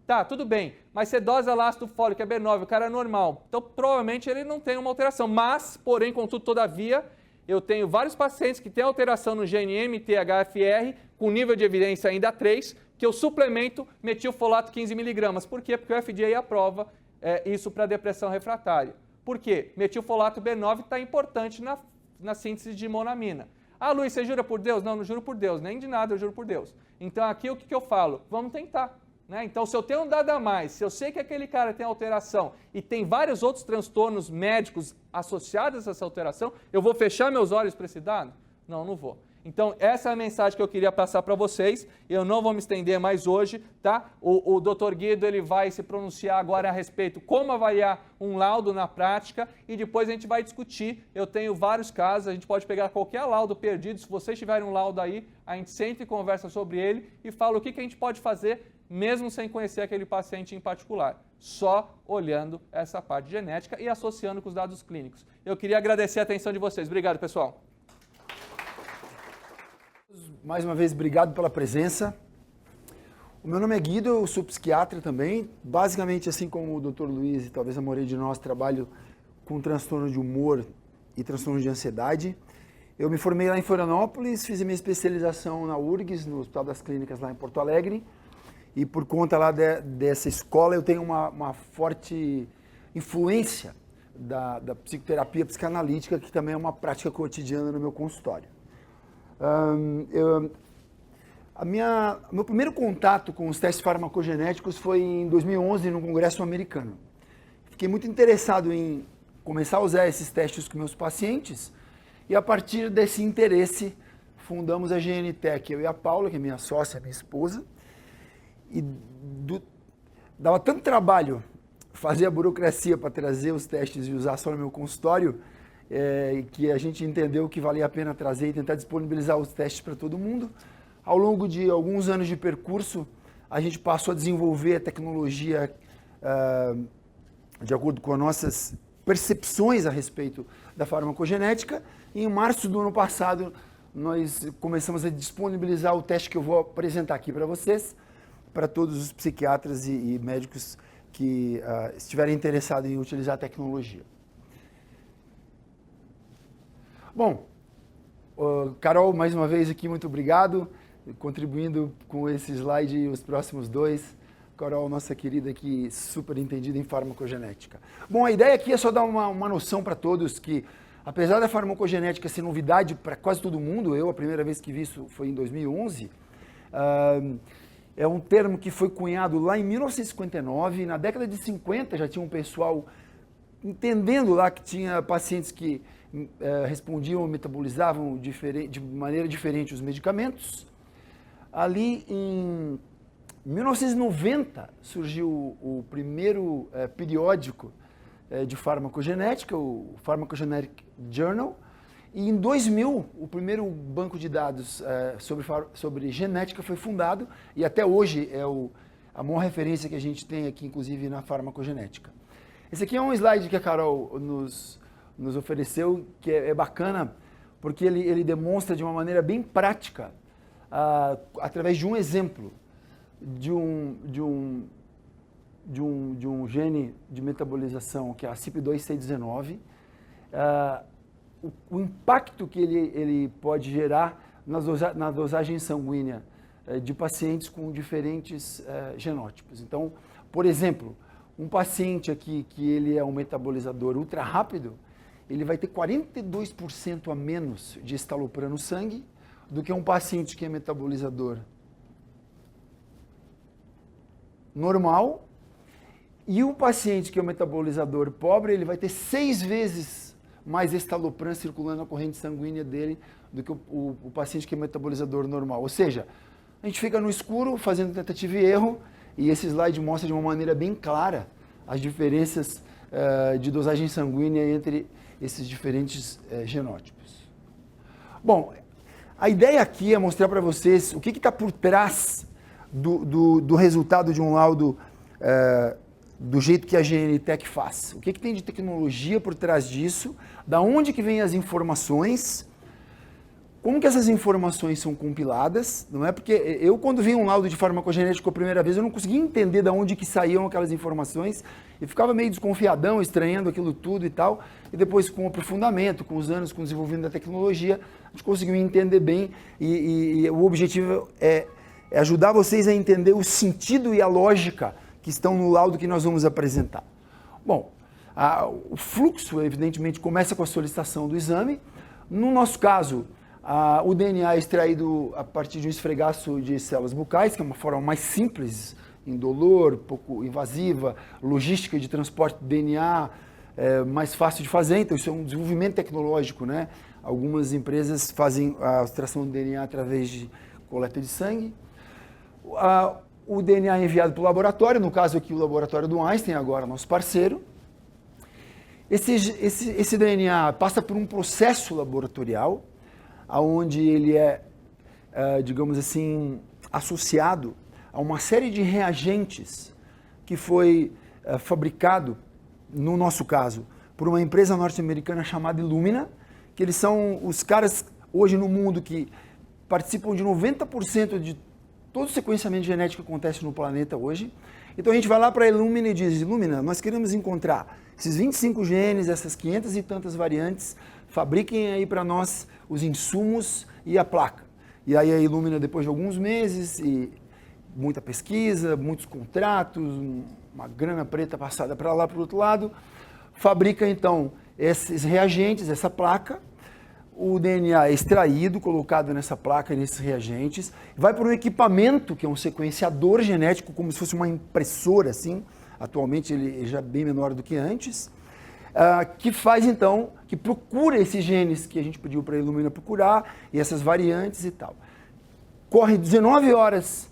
Tá, tudo bem, mas você dosa lá ácido fólico, é B9, o cara é normal. Então provavelmente ele não tem uma alteração, mas, porém, contudo, todavia, eu tenho vários pacientes que têm alteração no gene MTHFR, com nível de evidência ainda 3, que eu suplemento metilfolato 15mg. Por quê? Porque o FDA aprova isso para depressão refratária. Por quê? Metilfolato B9 está importante na síntese de monamina. Ah, Luiz, você jura por Deus? Não, não juro por Deus, nem de nada eu juro por Deus. Então aqui o que eu falo? Vamos tentar. Né? Então, se eu tenho um dado a mais, se eu sei que aquele cara tem alteração e tem vários outros transtornos médicos associados a essa alteração, eu vou fechar meus olhos para esse dado? Não, não vou. Então, essa é a mensagem que eu queria passar para vocês. Eu não vou me estender mais hoje, tá? O Dr. Guido ele vai se pronunciar agora a respeito como avaliar um laudo na prática e depois a gente vai discutir. Eu tenho vários casos, a gente pode pegar qualquer laudo perdido. Se vocês tiverem um laudo aí, a gente senta e conversa sobre ele e fala o que a gente pode fazer mesmo sem conhecer aquele paciente em particular, só olhando essa parte genética e associando com os dados clínicos. Eu queria agradecer a atenção de vocês. Obrigado, pessoal. Mais uma vez, obrigado pela presença. O meu nome é Guido, eu sou psiquiatra também. Basicamente, assim como o Dr. Luiz e talvez a maioria de nós, trabalho com transtorno de humor e transtorno de ansiedade. Eu me formei lá em Florianópolis, fiz a minha especialização na URGS, no Hospital das Clínicas lá em Porto Alegre. E por conta lá dessa escola, eu tenho uma forte influência da psicoterapia psicanalítica, que também é uma prática cotidiana no meu consultório. Meu primeiro contato com os testes farmacogenéticos foi em 2011, no Congresso Americano. Fiquei muito interessado em começar a usar esses testes com meus pacientes e, a partir desse interesse, fundamos a GNTech, eu e a Paula, que é minha sócia, minha esposa. E dava tanto trabalho fazer a burocracia para trazer os testes e usar só no meu consultório, que a gente entendeu que valia a pena trazer e tentar disponibilizar os testes para todo mundo. Ao longo de alguns anos de percurso, a gente passou a desenvolver a tecnologia de acordo com as nossas percepções a respeito da farmacogenética. E em março do ano passado, nós começamos a disponibilizar o teste que eu vou apresentar aqui para vocês, para todos os psiquiatras e médicos que estiverem interessados em utilizar a tecnologia. Bom, Carol, mais uma vez aqui, muito obrigado, contribuindo com esse slide e os próximos dois. Carol, nossa querida aqui, super entendida em farmacogenética. Bom, a ideia aqui é só dar uma noção para todos que, apesar da farmacogenética ser novidade para quase todo mundo, a primeira vez que vi isso foi em 2011, é um termo que foi cunhado lá em 1959, na década de 50 já tinha um pessoal entendendo lá que tinha pacientes que respondiam, metabolizavam de maneira diferente os medicamentos. Ali em 1990 surgiu o primeiro periódico de farmacogenética, o Pharmacogenetic Journal, e em 2000 o primeiro banco de dados sobre genética foi fundado e até hoje é a maior referência que a gente tem aqui, inclusive na farmacogenética. Esse aqui é um slide que a Carol nos ofereceu, que é bacana, porque ele demonstra de uma maneira bem prática, através de um exemplo, de um gene de metabolização, que é a CYP2C19, o impacto que ele pode gerar na dosagem sanguínea de pacientes com diferentes genótipos. Então, por exemplo, um paciente aqui que ele é um metabolizador ultra rápido, ele vai ter 42% a menos de estalopram no sangue do que um paciente que é metabolizador normal E o paciente que é o metabolizador pobre, ele vai ter 6 vezes mais estalopram circulando na corrente sanguínea dele do que o paciente que é metabolizador normal. Ou seja, a gente fica no escuro fazendo tentativa e erro, e esse slide mostra de uma maneira bem clara as diferenças de dosagem sanguínea entre esses diferentes genótipos. Bom, a ideia aqui é mostrar para vocês o que está por trás do resultado de um laudo do jeito que a GNTech faz. O que tem de tecnologia por trás disso, da onde que vêm as informações, como que essas informações são compiladas, não é? Porque eu, quando vi um laudo de farmacogenética a primeira vez, eu não conseguia entender de onde que saíam aquelas informações, e ficava meio desconfiadão, estranhando aquilo tudo e tal, e depois com o aprofundamento, com os anos, com o desenvolvimento da tecnologia, a gente conseguiu entender bem, e o objetivo é ajudar vocês a entender o sentido e a lógica que estão no laudo que nós vamos apresentar. Bom, o fluxo, evidentemente, começa com a solicitação do exame. No nosso caso, o DNA é extraído a partir de um esfregaço de células bucais, que é uma forma mais simples, indolor, pouco invasiva, logística de transporte de DNA mais fácil de fazer, então isso é um desenvolvimento tecnológico, né? Algumas empresas fazem a extração do DNA através de coleta de sangue. O DNA é enviado para o laboratório, no caso aqui o laboratório do Einstein, agora nosso parceiro. Esse DNA passa por um processo laboratorial, onde ele é, digamos assim, associado a uma série de reagentes que foi fabricado, no nosso caso, por uma empresa norte-americana chamada Illumina, que eles são os caras hoje no mundo que participam de 90% de todo o sequenciamento genético que acontece no planeta hoje. Então a gente vai lá para a Illumina e diz, Illumina, nós queremos encontrar esses 25 genes, essas 500 e tantas variantes, fabriquem aí para nós os insumos e a placa. E aí a Illumina, depois de alguns meses e muita pesquisa, muitos contratos, uma grana preta passada para lá, para o outro lado, fabrica então esses reagentes, essa placa. O DNA é extraído, colocado nessa placa, nesses reagentes, vai para um equipamento, que é um sequenciador genético, como se fosse uma impressora, assim. Atualmente ele já é bem menor do que antes, que faz então, que procura esses genes que a gente pediu para a Illumina procurar, e essas variantes e tal. Corre 19 horas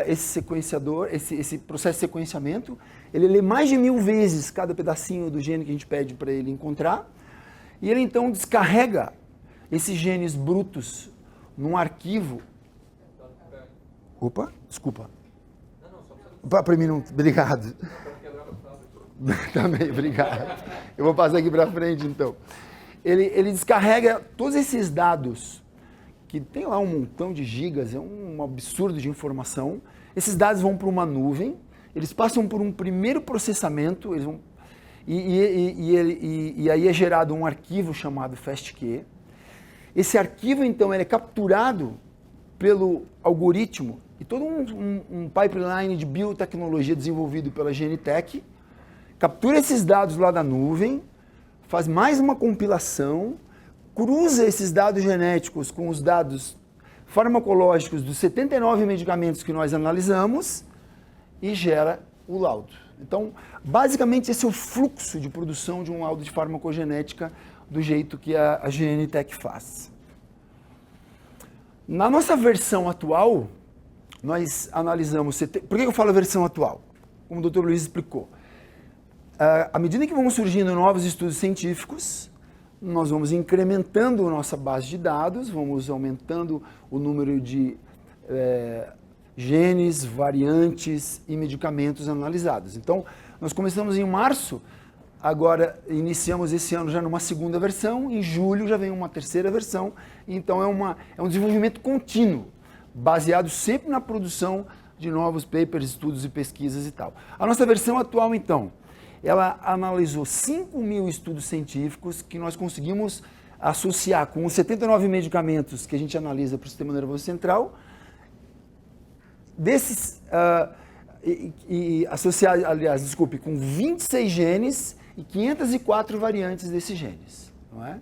esse sequenciador, esse processo de sequenciamento, ele lê mais de 1000 vezes cada pedacinho do gene que a gente pede para ele encontrar, e ele então descarrega esses genes brutos num arquivo. Opa, desculpa. Para mim não. Obrigado. Também, obrigado. Eu vou passar aqui para frente então. Ele descarrega todos esses dados, que tem lá um montão de gigas, é um absurdo de informação. Esses dados vão para uma nuvem, eles passam por um primeiro processamento, eles vão, e aí é gerado um arquivo chamado FastQ. Esse arquivo, então, ele é capturado pelo algoritmo e todo um pipeline de biotecnologia desenvolvido pela GNTech, captura esses dados lá da nuvem, faz mais uma compilação, cruza esses dados genéticos com os dados farmacológicos dos 79 medicamentos que nós analisamos e gera o laudo. Então, basicamente, esse é o fluxo de produção de um laudo de farmacogenética do jeito que a GNTech faz. Na nossa versão atual, nós analisamos... Por que eu falo versão atual? Como o Dr. Luiz explicou. À medida que vão surgindo novos estudos científicos, nós vamos incrementando a nossa base de dados, vamos aumentando o número de genes, variantes e medicamentos analisados. Então, nós começamos em março, agora iniciamos esse ano já numa segunda versão, em julho já vem uma terceira versão, então é um desenvolvimento contínuo, baseado sempre na produção de novos papers, estudos e pesquisas e tal. A nossa versão atual, então, ela analisou 5.000 estudos científicos que nós conseguimos associar com os 79 medicamentos que a gente analisa para o sistema nervoso central, desses, associar, aliás, desculpe, com 26 genes e 504 variantes desses genes, não é?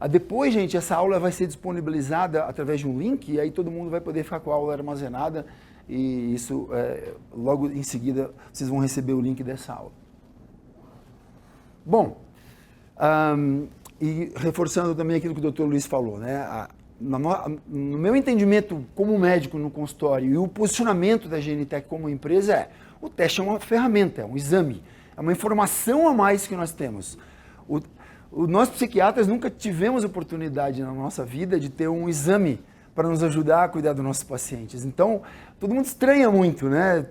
Depois, gente, essa aula vai ser disponibilizada através de um link e aí todo mundo vai poder ficar com a aula armazenada e isso, logo em seguida, vocês vão receber o link dessa aula. Bom, e reforçando também aquilo que o Dr. Luiz falou, né? No meu entendimento como médico no consultório e o posicionamento da GNTech como empresa o teste é uma ferramenta, é um exame, é uma informação a mais que nós temos. Nós psiquiatras nunca tivemos oportunidade na nossa vida de ter um exame para nos ajudar a cuidar dos nossos pacientes. Então, todo mundo estranha muito, né?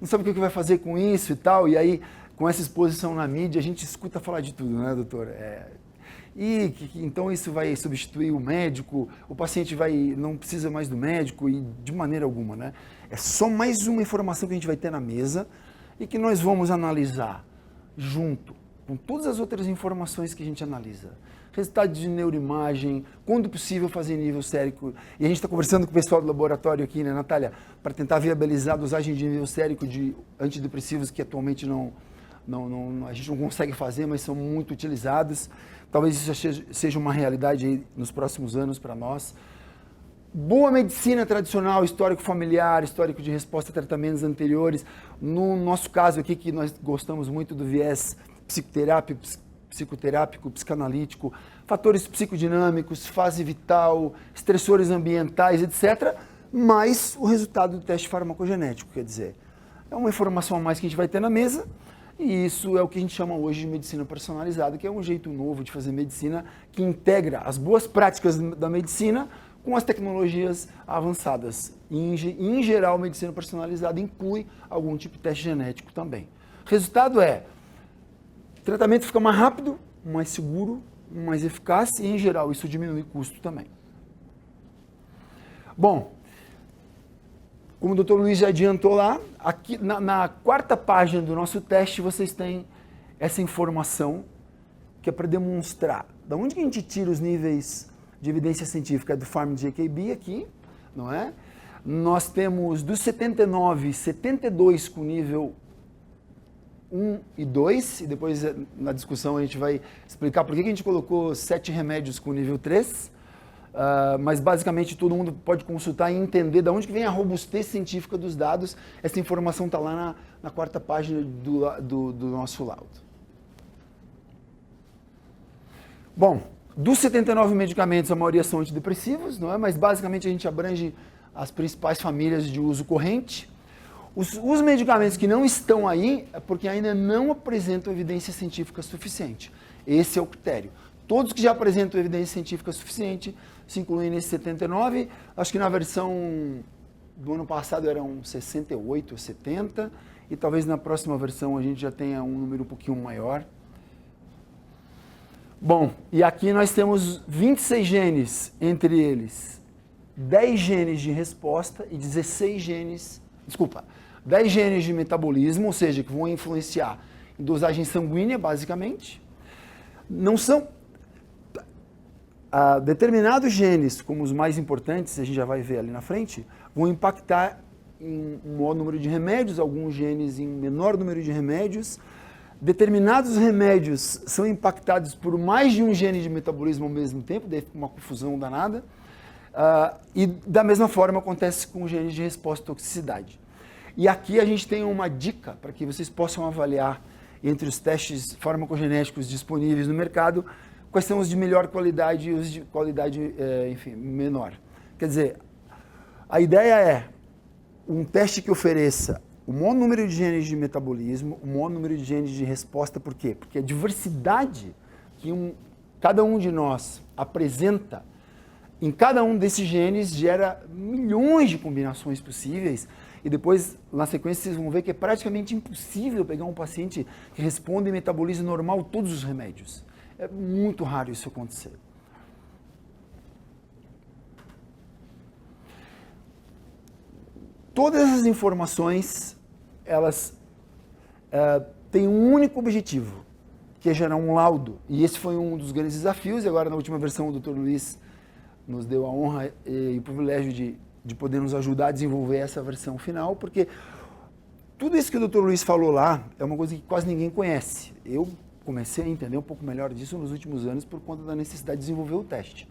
Não sabe o que vai fazer com isso e tal, e aí, com essa exposição na mídia, a gente escuta falar de tudo, né, doutor? Então isso vai substituir o médico, o paciente não precisa mais do médico e de maneira alguma, né? É só mais uma informação que a gente vai ter na mesa e que nós vamos analisar junto com todas as outras informações que a gente analisa. Resultado de neuroimagem, quando possível fazer nível sérico. E a gente está conversando com o pessoal do laboratório aqui, né, Natália, para tentar viabilizar a dosagem de nível sérico de antidepressivos que atualmente a gente não consegue fazer, mas são muito utilizados. Talvez isso seja uma realidade aí nos próximos anos para nós. Boa medicina tradicional, histórico familiar, histórico de resposta a tratamentos anteriores. No nosso caso aqui, que nós gostamos muito do viés psicoterápico, psicanalítico, fatores psicodinâmicos, fase vital, estressores ambientais, etc. Mais o resultado do teste farmacogenético, quer dizer, é uma informação a mais que a gente vai ter na mesa. E isso é o que a gente chama hoje de medicina personalizada, que é um jeito novo de fazer medicina que integra as boas práticas da medicina com as tecnologias avançadas. Em geral, medicina personalizada inclui algum tipo de teste genético também. O resultado o tratamento fica mais rápido, mais seguro, mais eficaz e, em geral, isso diminui o custo também. Bom, como o Dr. Luiz já adiantou lá, aqui na quarta página do nosso teste vocês têm essa informação que é para demonstrar de onde que a gente tira os níveis de evidência científica do PharmJKB aqui, não é? Nós temos dos 79, 72 com nível 1 e 2, e depois na discussão a gente vai explicar por que a gente colocou 7 remédios com nível 3. Mas basicamente todo mundo pode consultar e entender de onde que vem a robustez científica dos dados. Essa informação está lá na quarta página do nosso laudo. Bom, dos 79 medicamentos, a maioria são antidepressivos, não é? Mas basicamente a gente abrange as principais famílias de uso corrente. Os medicamentos que não estão aí é porque ainda não apresentam evidência científica suficiente. Esse é o critério. Todos que já apresentam evidência científica suficiente se incluem nesse 79. Acho que na versão do ano passado eram 68, 70. E talvez na próxima versão a gente já tenha um número um pouquinho maior. Bom, e aqui nós temos 26 genes, entre eles 10 genes de resposta e 10 genes de metabolismo, ou seja, que vão influenciar em dosagem sanguínea, basicamente. Não são determinados genes, como os mais importantes, a gente já vai ver ali na frente, vão impactar em um maior número de remédios, alguns genes em menor número de remédios. Determinados remédios são impactados por mais de um gene de metabolismo ao mesmo tempo, daí fica uma confusão danada. E da mesma forma acontece com os genes de resposta e toxicidade. E aqui a gente tem uma dica para que vocês possam avaliar entre os testes farmacogenéticos disponíveis no mercado, quais são os de melhor qualidade e os de qualidade, enfim, menor. Quer dizer, a ideia é um teste que ofereça o maior número de genes de metabolismo, o maior número de genes de resposta. Por quê? Porque a diversidade que cada um de nós apresenta em cada um desses genes gera milhões de combinações possíveis. E depois, na sequência, vocês vão ver que é praticamente impossível pegar um paciente que responde e metaboliza normal todos os remédios. É muito raro isso acontecer. Todas essas informações, elas têm um único objetivo, que é gerar um laudo. E esse foi um dos grandes desafios, e agora na última versão o Dr. Luiz nos deu a honra e o privilégio de poder nos ajudar a desenvolver essa versão final, porque tudo isso que o Dr. Luiz falou lá é uma coisa que quase ninguém conhece. Eu comecei a entender um pouco melhor disso nos últimos anos por conta da necessidade de desenvolver o teste.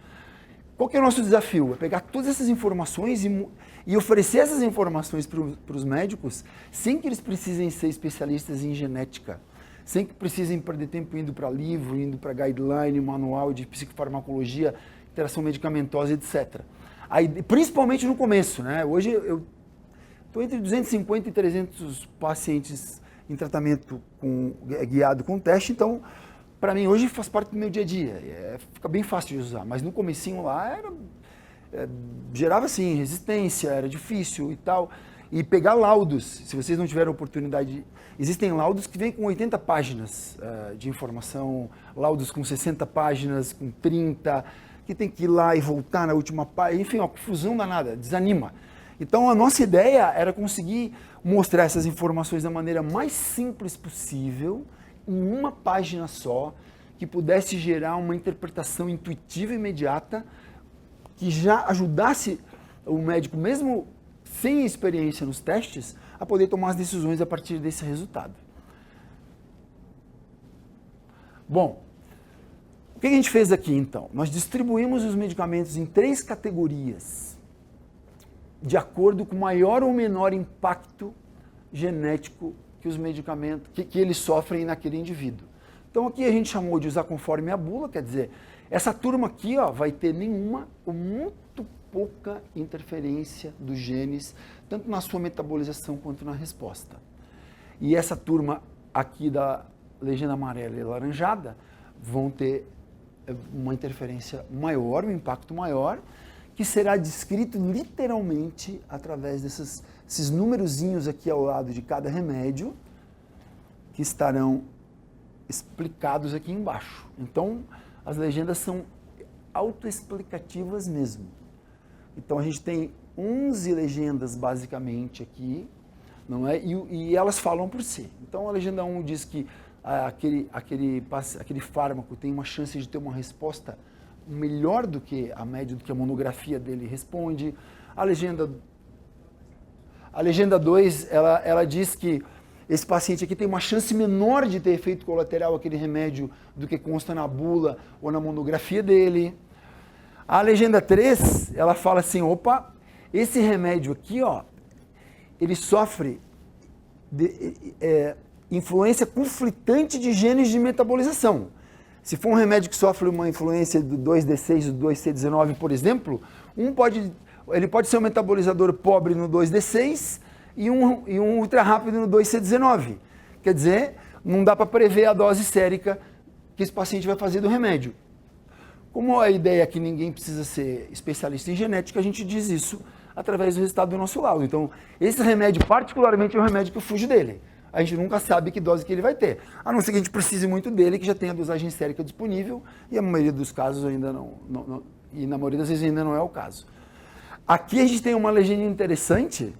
qual que é o nosso desafio? É pegar todas essas informações e oferecer essas informações para os médicos sem que eles precisem ser especialistas em genética, sem que precisem perder tempo indo para livro, indo para guideline, manual de psicofarmacologia, interação medicamentosa, etc. Aí, principalmente no começo, né? Hoje eu estou entre 250 e 300 pacientes em tratamento guiado com teste, então, para mim, hoje faz parte do meu dia a dia. Fica bem fácil de usar, mas no comecinho lá gerava, assim, resistência, era difícil e tal. E pegar laudos, se vocês não tiveram oportunidade, existem laudos que vêm com 80 páginas de informação, laudos com 60 páginas, com 30, que tem que ir lá e voltar na última página, enfim, uma confusão danada, desanima. Então, a nossa ideia era conseguir mostrar essas informações da maneira mais simples possível, em uma página só, que pudesse gerar uma interpretação intuitiva e imediata, que já ajudasse o médico, mesmo sem experiência nos testes, a poder tomar as decisões a partir desse resultado. Bom, o que a gente fez aqui então? Nós distribuímos os medicamentos em 3 categorias, de acordo com maior ou menor impacto genético que os medicamentos que eles sofrem naquele indivíduo. Então aqui a gente chamou de usar conforme a bula, quer dizer, essa turma aqui vai ter nenhuma ou muito pouca interferência dos genes, tanto na sua metabolização quanto na resposta. E essa turma aqui da legenda amarela e laranjada vão ter uma interferência maior, um impacto maior, que será descrito literalmente através desses numerozinhos aqui ao lado de cada remédio, que estarão explicados aqui embaixo. Então, as legendas são autoexplicativas mesmo. Então, a gente tem 11 legendas basicamente aqui, não é? E elas falam por si. Então, a legenda 1 diz que aquele fármaco tem uma chance de ter uma resposta melhor do que a média, do que a monografia dele responde. A legenda 2, ela diz que esse paciente aqui tem uma chance menor de ter efeito colateral aquele remédio do que consta na bula ou na monografia dele. A legenda 3, ela fala assim, opa, esse remédio aqui, ele sofre influência conflitante de genes de metabolização. Se for um remédio que sofre uma influência do 2D6 e do 2C19, por exemplo, ele pode ser um metabolizador pobre no 2D6 e um ultra rápido no 2C19. Quer dizer, não dá para prever a dose sérica que esse paciente vai fazer do remédio. Como a ideia é que ninguém precisa ser especialista em genética, a gente diz isso através do resultado do nosso laudo. Então, esse remédio particularmente é um remédio que eu fujo dele. A gente nunca sabe que dose que ele vai ter, a não ser que a gente precise muito dele, que já tenha a dosagem sérica disponível, e a maioria dos casos ainda não, e na maioria das vezes ainda não é o caso. Aqui a gente tem uma legenda interessante,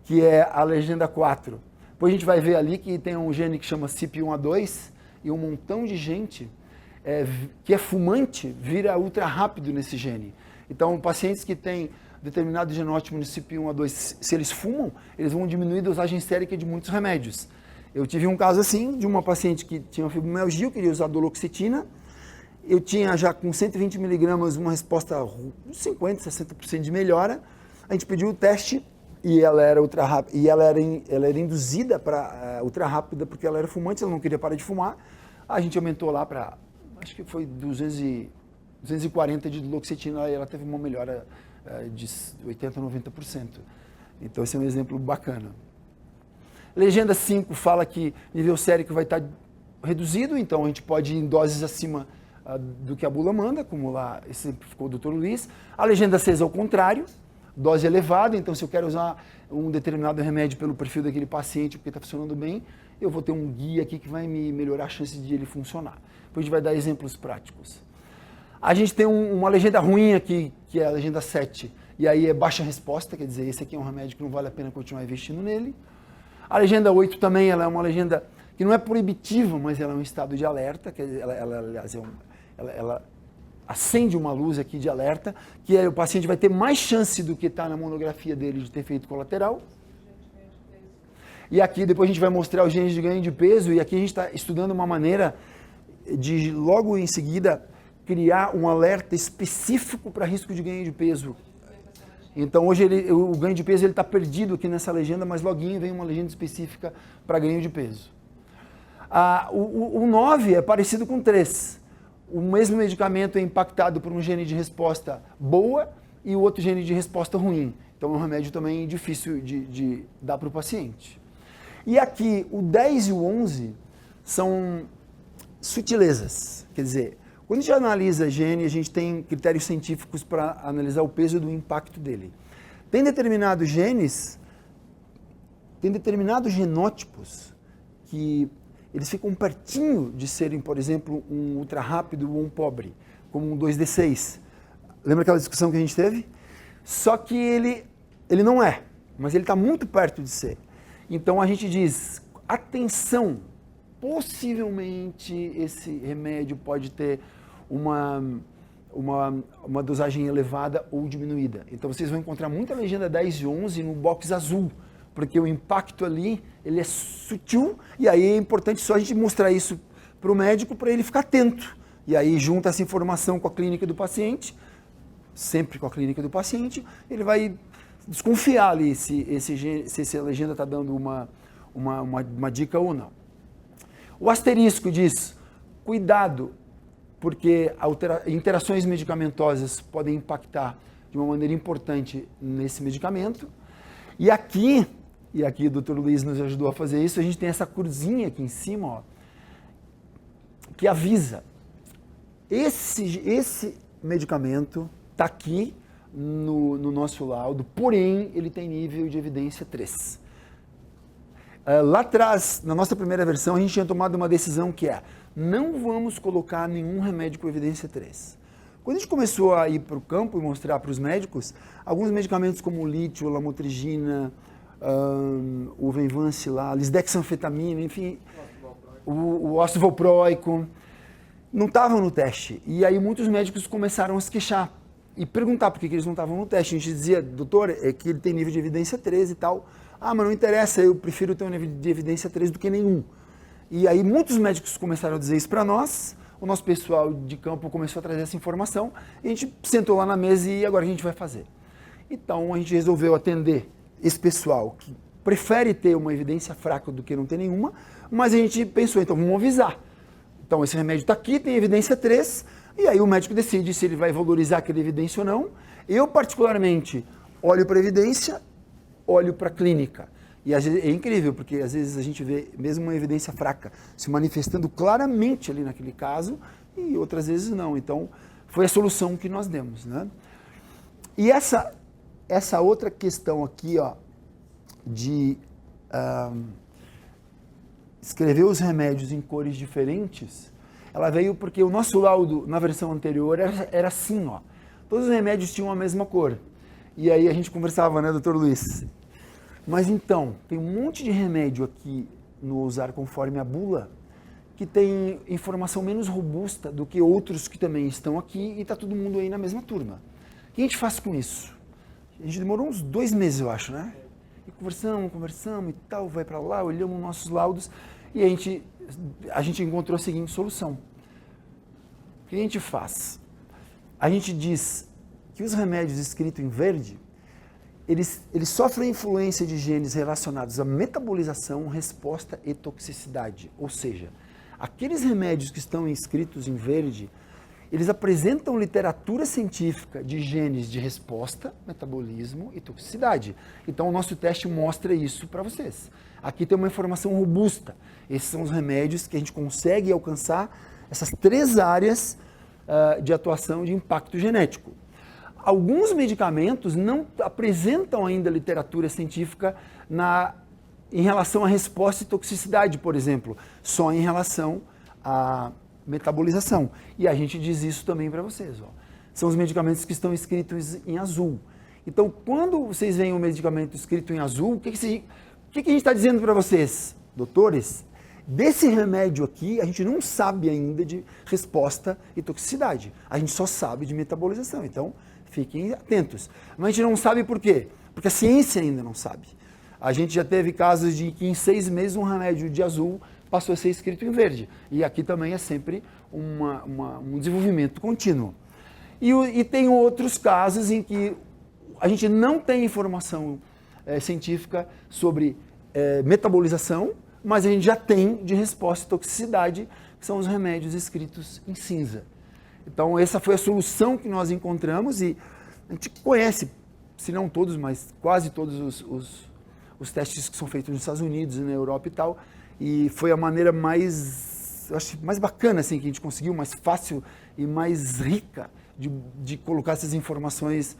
que é a legenda 4. Depois a gente vai ver ali que tem um gene que chama CYP1A2, e um montão de gente que é fumante vira ultra rápido nesse gene. Então, pacientes que têm determinado genótipo no CYP1A2, se eles fumam, eles vão diminuir a dosagem sérica de muitos remédios. Eu tive um caso assim, de uma paciente que tinha fibromialgia, eu queria usar duloxetina, eu tinha já com 120 miligramas uma resposta de 50%, 60% de melhora, a gente pediu o teste e ela era ultra rápida, e ela era induzida para ultra rápida porque ela era fumante, ela não queria parar de fumar, a gente aumentou lá para, acho que foi 240 de duloxetina e ela teve uma melhora de 80% a 90%. Então esse é um exemplo bacana. Legenda 5 fala que o nível sérico vai estar reduzido, então a gente pode ir em doses acima do que a bula manda, como lá exemplificou o Dr. Luiz. A legenda 6 é o contrário, dose elevada, então se eu quero usar um determinado remédio pelo perfil daquele paciente, porque está funcionando bem, eu vou ter um guia aqui que vai me melhorar a chance de ele funcionar. Depois a gente vai dar exemplos práticos. A gente tem uma legenda ruim aqui, que é a legenda 7, e aí é baixa resposta, quer dizer, esse aqui é um remédio que não vale a pena continuar investindo nele. A legenda 8 também, ela é uma legenda que não é proibitiva, mas ela é um estado de alerta, quer dizer, ela acende uma luz aqui de alerta, que o paciente vai ter mais chance do que está na monografia dele de ter efeito colateral. E aqui depois a gente vai mostrar os genes de ganho de peso, e aqui a gente está estudando uma maneira de, logo em seguida, criar um alerta específico para risco de ganho de peso. Então hoje o ganho de peso está perdido aqui nessa legenda, mas loguinho vem uma legenda específica para ganho de peso. O 9 é parecido com o 3. O mesmo medicamento é impactado por um gene de resposta boa e o outro gene de resposta ruim. Então é um remédio também difícil de dar para o paciente. E aqui o 10 e o 11 são sutilezas, quer dizer, quando a gente analisa gene, a gente tem critérios científicos para analisar o peso do impacto dele. Tem determinados genes, tem determinados genótipos que eles ficam pertinho de serem, por exemplo, um ultra rápido ou um pobre, como um 2D6. Lembra aquela discussão que a gente teve? Só que ele não é, mas ele está muito perto de ser. Então a gente diz, atenção, possivelmente esse remédio pode ter uma dosagem elevada ou diminuída. Então vocês vão encontrar muita legenda 10 e 11 no box azul, porque o impacto ali ele é sutil e aí é importante só a gente mostrar isso para o médico para ele ficar atento. E aí junta essa informação com a clínica do paciente, sempre com a clínica do paciente, ele vai desconfiar ali se essa legenda está dando uma dica ou não. O asterisco diz, cuidado, porque interações medicamentosas podem impactar de uma maneira importante nesse medicamento. E aqui o Dr. Luiz nos ajudou a fazer isso, a gente tem essa cruzinha aqui em cima, ó, que avisa, esse medicamento está aqui no nosso laudo, porém ele tem nível de evidência 3. Lá atrás, na nossa primeira versão, a gente tinha tomado uma decisão que é, não vamos colocar nenhum remédio com evidência 3. Quando a gente começou a ir para o campo e mostrar para os médicos, alguns medicamentos como o lítio, lamotrigina, o Venvance lá, lisdexanfetamina, enfim, o óxido valproico, não estavam no teste. E aí muitos médicos começaram a se queixar e perguntar por que eles não estavam no teste. A gente dizia, doutor, é que ele tem nível de evidência 3 e tal. Ah, mas não interessa, eu prefiro ter um nível de evidência 3 do que nenhum. E aí muitos médicos começaram a dizer isso para nós, o nosso pessoal de campo começou a trazer essa informação, e a gente sentou lá na mesa e agora a gente vai fazer. Então a gente resolveu atender esse pessoal que prefere ter uma evidência fraca do que não ter nenhuma, mas a gente pensou, então vamos avisar. Então esse remédio está aqui, tem evidência 3, e aí o médico decide se ele vai valorizar aquela evidência ou não. Eu particularmente olho para a evidência, olho para a clínica. E é incrível, porque às vezes a gente vê mesmo uma evidência fraca se manifestando claramente ali naquele caso, e outras vezes não. Então, foi a solução que nós demos, né? E essa outra questão aqui, ó, de escrever os remédios em cores diferentes, ela veio porque o nosso laudo, na versão anterior, era assim, ó. Todos os remédios tinham a mesma cor. E aí a gente conversava, né, doutor Luiz? Mas então, tem um monte de remédio aqui no Usar Conforme a Bula que tem informação menos robusta do que outros que também estão aqui e está todo mundo aí na mesma turma. O que a gente faz com isso? A gente demorou uns 2 meses, eu acho, né? E conversamos e tal, vai para lá, olhamos nossos laudos e a gente encontrou a seguinte solução. O que a gente faz? A gente diz que os remédios escritos em verde, eles sofrem influência de genes relacionados à metabolização, resposta e toxicidade. Ou seja, aqueles remédios que estão escritos em verde, eles apresentam literatura científica de genes de resposta, metabolismo e toxicidade. Então o nosso teste mostra isso para vocês. Aqui tem uma informação robusta. Esses são os remédios que a gente consegue alcançar essas 3 áreas de atuação de impacto genético. Alguns medicamentos não apresentam ainda literatura científica em relação à resposta e toxicidade, por exemplo, só em relação à metabolização. E a gente diz isso também para vocês. Ó. São os medicamentos que estão escritos em azul. Então, quando vocês veem um medicamento escrito em azul, o que a gente está dizendo para vocês? Doutores, desse remédio aqui, a gente não sabe ainda de resposta e toxicidade. A gente só sabe de metabolização. Então, fiquem atentos. Mas a gente não sabe por quê? Porque a ciência ainda não sabe. A gente já teve casos de que em 6 meses um remédio de azul passou a ser escrito em verde. E aqui também é sempre um desenvolvimento contínuo. E tem outros casos em que a gente não tem informação científica sobre metabolização, mas a gente já tem de resposta e toxicidade, que são os remédios escritos em cinza. Então essa foi a solução que nós encontramos e a gente conhece, se não todos, mas quase todos os testes que são feitos nos Estados Unidos e na Europa e tal, e foi a maneira eu acho, mais bacana assim, que a gente conseguiu, mais fácil e mais rica de colocar essas informações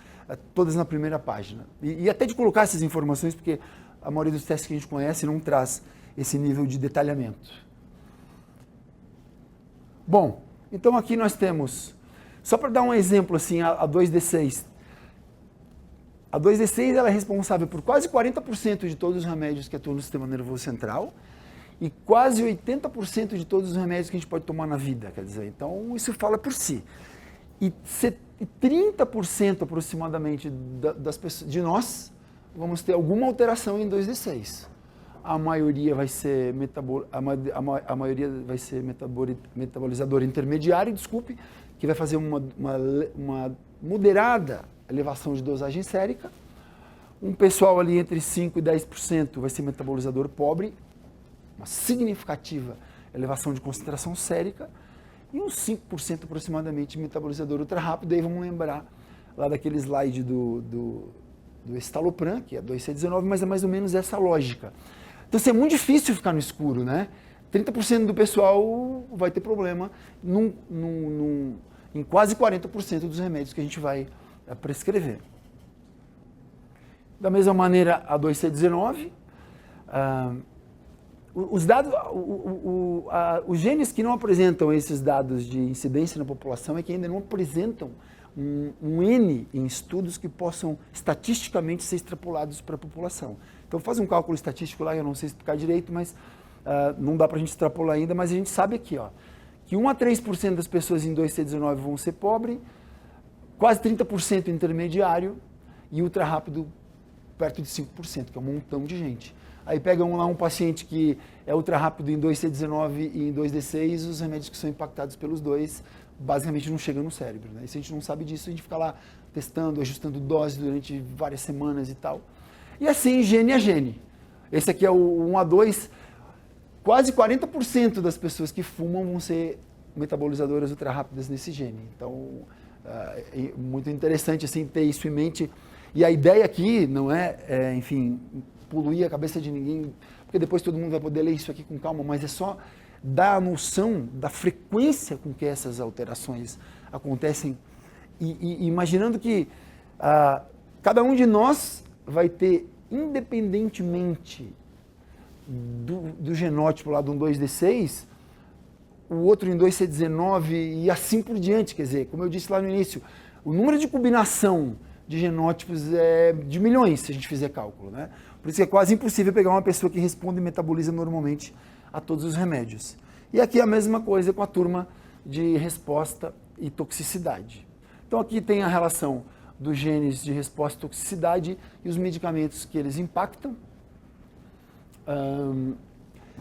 todas na primeira página. E até de colocar essas informações, porque a maioria dos testes que a gente conhece não traz esse nível de detalhamento. Bom, então aqui nós temos, só para dar um exemplo assim, a 2D6. A 2D6 ela é responsável por quase 40% de todos os remédios que atuam no sistema nervoso central e quase 80% de todos os remédios que a gente pode tomar na vida, quer dizer, então isso fala por si. E 30% aproximadamente das pessoas, de nós, vamos ter alguma alteração em 2D6. A maioria vai ser metabolizador intermediário, desculpe, que vai fazer uma moderada elevação de dosagem sérica. Um pessoal ali entre 5% e 10% vai ser metabolizador pobre, uma significativa elevação de concentração sérica. E uns 5% aproximadamente metabolizador ultra rápido. Aí vamos lembrar lá daquele slide do estalopram, que é 2C19, mas é mais ou menos essa lógica. Então, assim, é muito difícil ficar no escuro, né? 30% do pessoal vai ter problema em quase 40% dos remédios que a gente vai prescrever. Da mesma maneira, a 2C19, os dados, os genes que não apresentam esses dados de incidência na população é que ainda não apresentam um N em estudos que possam estatisticamente ser extrapolados para a população. Então faz um cálculo estatístico lá, eu não sei explicar direito, mas não dá para a gente extrapolar ainda, mas a gente sabe aqui, ó, que 1 a 3% das pessoas em 2C19 vão ser pobres, quase 30% intermediário e ultra rápido perto de 5%, que é um montão de gente. Aí pegam lá um paciente que é ultra rápido em 2C19 e em 2D6, os remédios que são impactados pelos dois basicamente não chegam no cérebro, né? E se a gente não sabe disso, a gente fica lá testando, ajustando dose durante várias semanas e tal. E assim, gene a gene. Esse aqui é o 1 a 2. Quase 40% das pessoas que fumam vão ser metabolizadoras ultra rápidas nesse gene. Então, é muito interessante assim, ter isso em mente. E a ideia aqui não é, enfim, poluir a cabeça de ninguém, porque depois todo mundo vai poder ler isso aqui com calma, mas é só dar a noção da frequência com que essas alterações acontecem e imaginando que cada um de nós vai ter, independentemente do genótipo lá do 2D6, o outro em 2C19 e assim por diante, quer dizer, como eu disse lá no início, o número de combinação de genótipos é de milhões, se a gente fizer cálculo, né? Por isso que é quase impossível pegar uma pessoa que responde e metaboliza normalmente a todos os remédios. E aqui é a mesma coisa com a turma de resposta e toxicidade. Então aqui tem a relação dos genes de resposta e toxicidade e os medicamentos que eles impactam.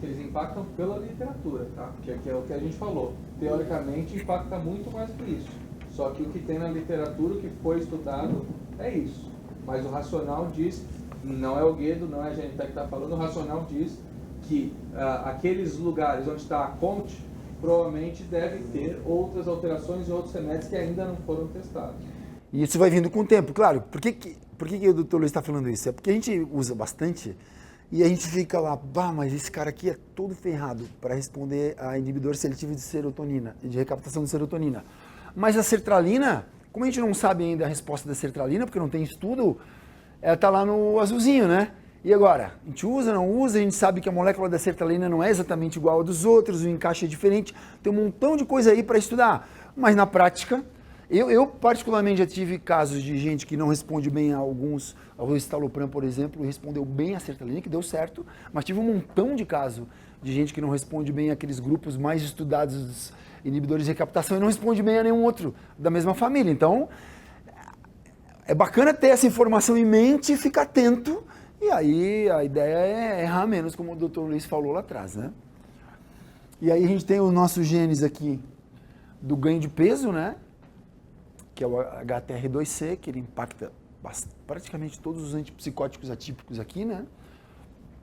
Eles impactam pela literatura, tá? Que é o que a gente falou. Teoricamente impacta muito mais que isso. Só que o que tem na literatura, o que foi estudado, é isso. Mas o racional diz, não é o Guedo, não é a Genentech que está falando, o racional diz que aqueles lugares onde está a Conte, provavelmente devem ter outras alterações e outros remédios que ainda não foram testados. E isso vai vindo com o tempo, claro. Por que o Dr. Luiz está falando isso? É porque a gente usa bastante e a gente fica lá, mas esse cara aqui é todo ferrado para responder a inibidor seletivo de serotonina, de recaptação de serotonina. Mas a sertralina, como a gente não sabe ainda a resposta da sertralina, porque não tem estudo, ela está lá no azulzinho, né? E agora? A gente usa, não usa, a gente sabe que a molécula da sertralina não é exatamente igual a dos outros, o encaixe é diferente, tem um montão de coisa aí para estudar. Mas na prática, eu particularmente já tive casos de gente que não responde bem a alguns, ao estalopram, por exemplo, e respondeu bem a sertralina, que deu certo, mas tive um montão de casos de gente que não responde bem àqueles grupos mais estudados dos inibidores de recaptação e não responde bem a nenhum outro da mesma família. Então, é bacana ter essa informação em mente e ficar atento. E aí a ideia é errar menos, como o Dr. Luiz falou lá atrás, né? E aí a gente tem os nossos genes aqui do ganho de peso, né? Que é o HTR2C, que ele impacta praticamente todos os antipsicóticos atípicos aqui, né?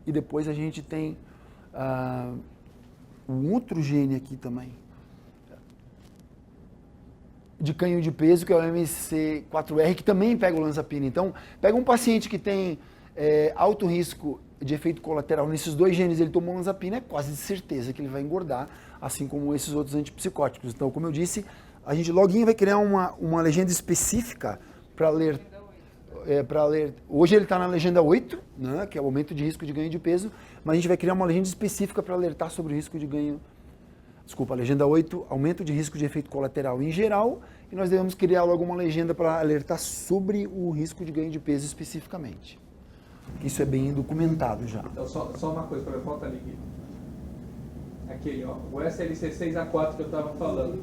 E depois a gente tem um outro gene aqui também, de ganho de peso, que é o MC4R, que também pega o olanzapina. Então, pega um paciente que tem alto risco de efeito colateral nesses dois genes, ele tomou olanzapina, é quase de certeza que ele vai engordar, assim como esses outros antipsicóticos. Então, como eu disse, a gente loguinho vai criar uma legenda específica para ler. Hoje ele está na legenda 8, né, que é o aumento de risco de ganho de peso, mas a gente vai criar uma legenda específica para alertar sobre o risco de ganho. Desculpa, a legenda 8, aumento de risco de efeito colateral em geral, e nós devemos criar logo uma legenda para alertar sobre o risco de ganho de peso especificamente. Isso é bem documentado já. Então, só uma coisa, volta ali. Aquele, ó, o SLC6A4 que eu estava falando.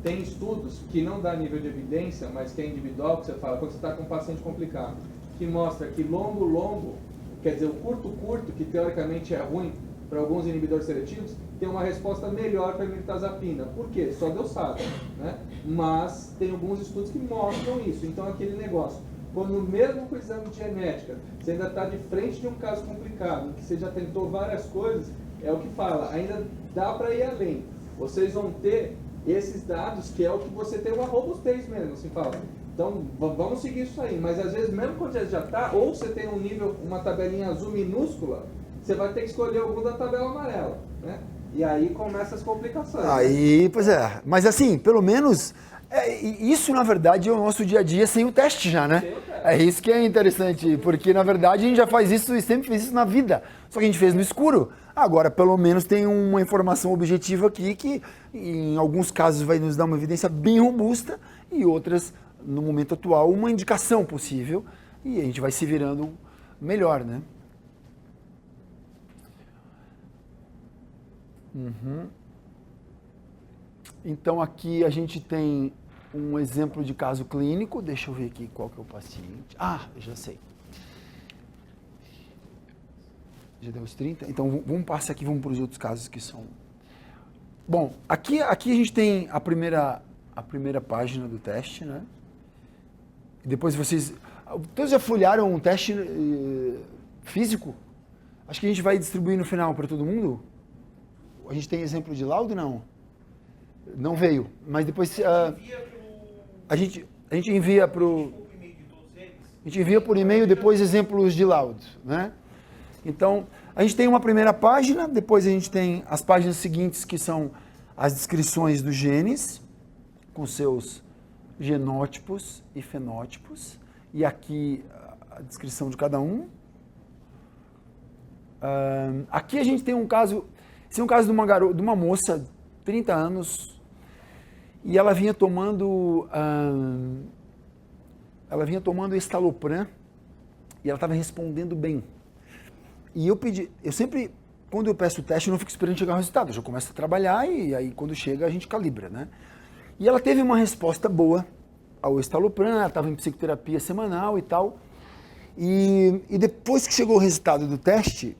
Tem estudos que não dá nível de evidência, mas que é individual, que você fala, quando você está com um paciente complicado, que mostra que longo, quer dizer, o curto, que teoricamente é ruim para alguns inibidores seletivos, tem uma resposta melhor para a imetazapina. Por quê? Só Deus sabe, né? Mas tem alguns estudos que mostram isso. Então, aquele negócio, quando mesmo com o exame de genética, você ainda está de frente de um caso complicado, que você já tentou várias coisas, é o que fala, ainda dá para ir além. Vocês vão ter esses dados, que é o que você tem uma robustez mesmo, assim fala. Então, vamos seguir isso aí. Mas às vezes, mesmo quando já está, ou você tem um nível, uma tabelinha azul minúscula, você vai ter que escolher algum da tabela amarela, né? E aí começam as complicações. Aí, pois é. Mas assim, pelo menos, isso na verdade é o nosso dia a dia sem o teste já, né? É isso que é interessante, porque na verdade a gente já faz isso e sempre fez isso na vida. Só que a gente fez no escuro. Agora, pelo menos tem uma informação objetiva aqui que em alguns casos vai nos dar uma evidência bem robusta e outras, no momento atual, uma indicação possível e a gente vai se virando melhor, né? Então aqui a gente tem um exemplo de caso clínico, deixa eu ver aqui qual que é o paciente. Ah, já sei. Já deu os 30? Então vamos passar aqui, vamos para os outros casos que são... Bom, aqui a gente tem a primeira página do teste, né? E depois vocês... Todos já folhearam um teste físico? Acho que a gente vai distribuir no final para todo mundo. A gente tem exemplo de laudo? Não. Não veio, mas depois a gente envia para o... A gente envia por e-mail depois exemplos de laudo, né? Então, a gente tem uma primeira página, depois a gente tem as páginas seguintes que são as descrições dos genes, com seus genótipos e fenótipos, e aqui a descrição de cada um. Aqui a gente tem um caso, esse é um caso de uma garota, de uma moça, 30 anos, e ela vinha tomando estalopram, e ela estava respondendo bem. E eu sempre, quando eu peço o teste, eu não fico esperando chegar o resultado, eu já começo a trabalhar e aí quando chega a gente calibra, né? E ela teve uma resposta boa ao estalopram, ela estava em psicoterapia semanal e tal, e depois que chegou o resultado do teste,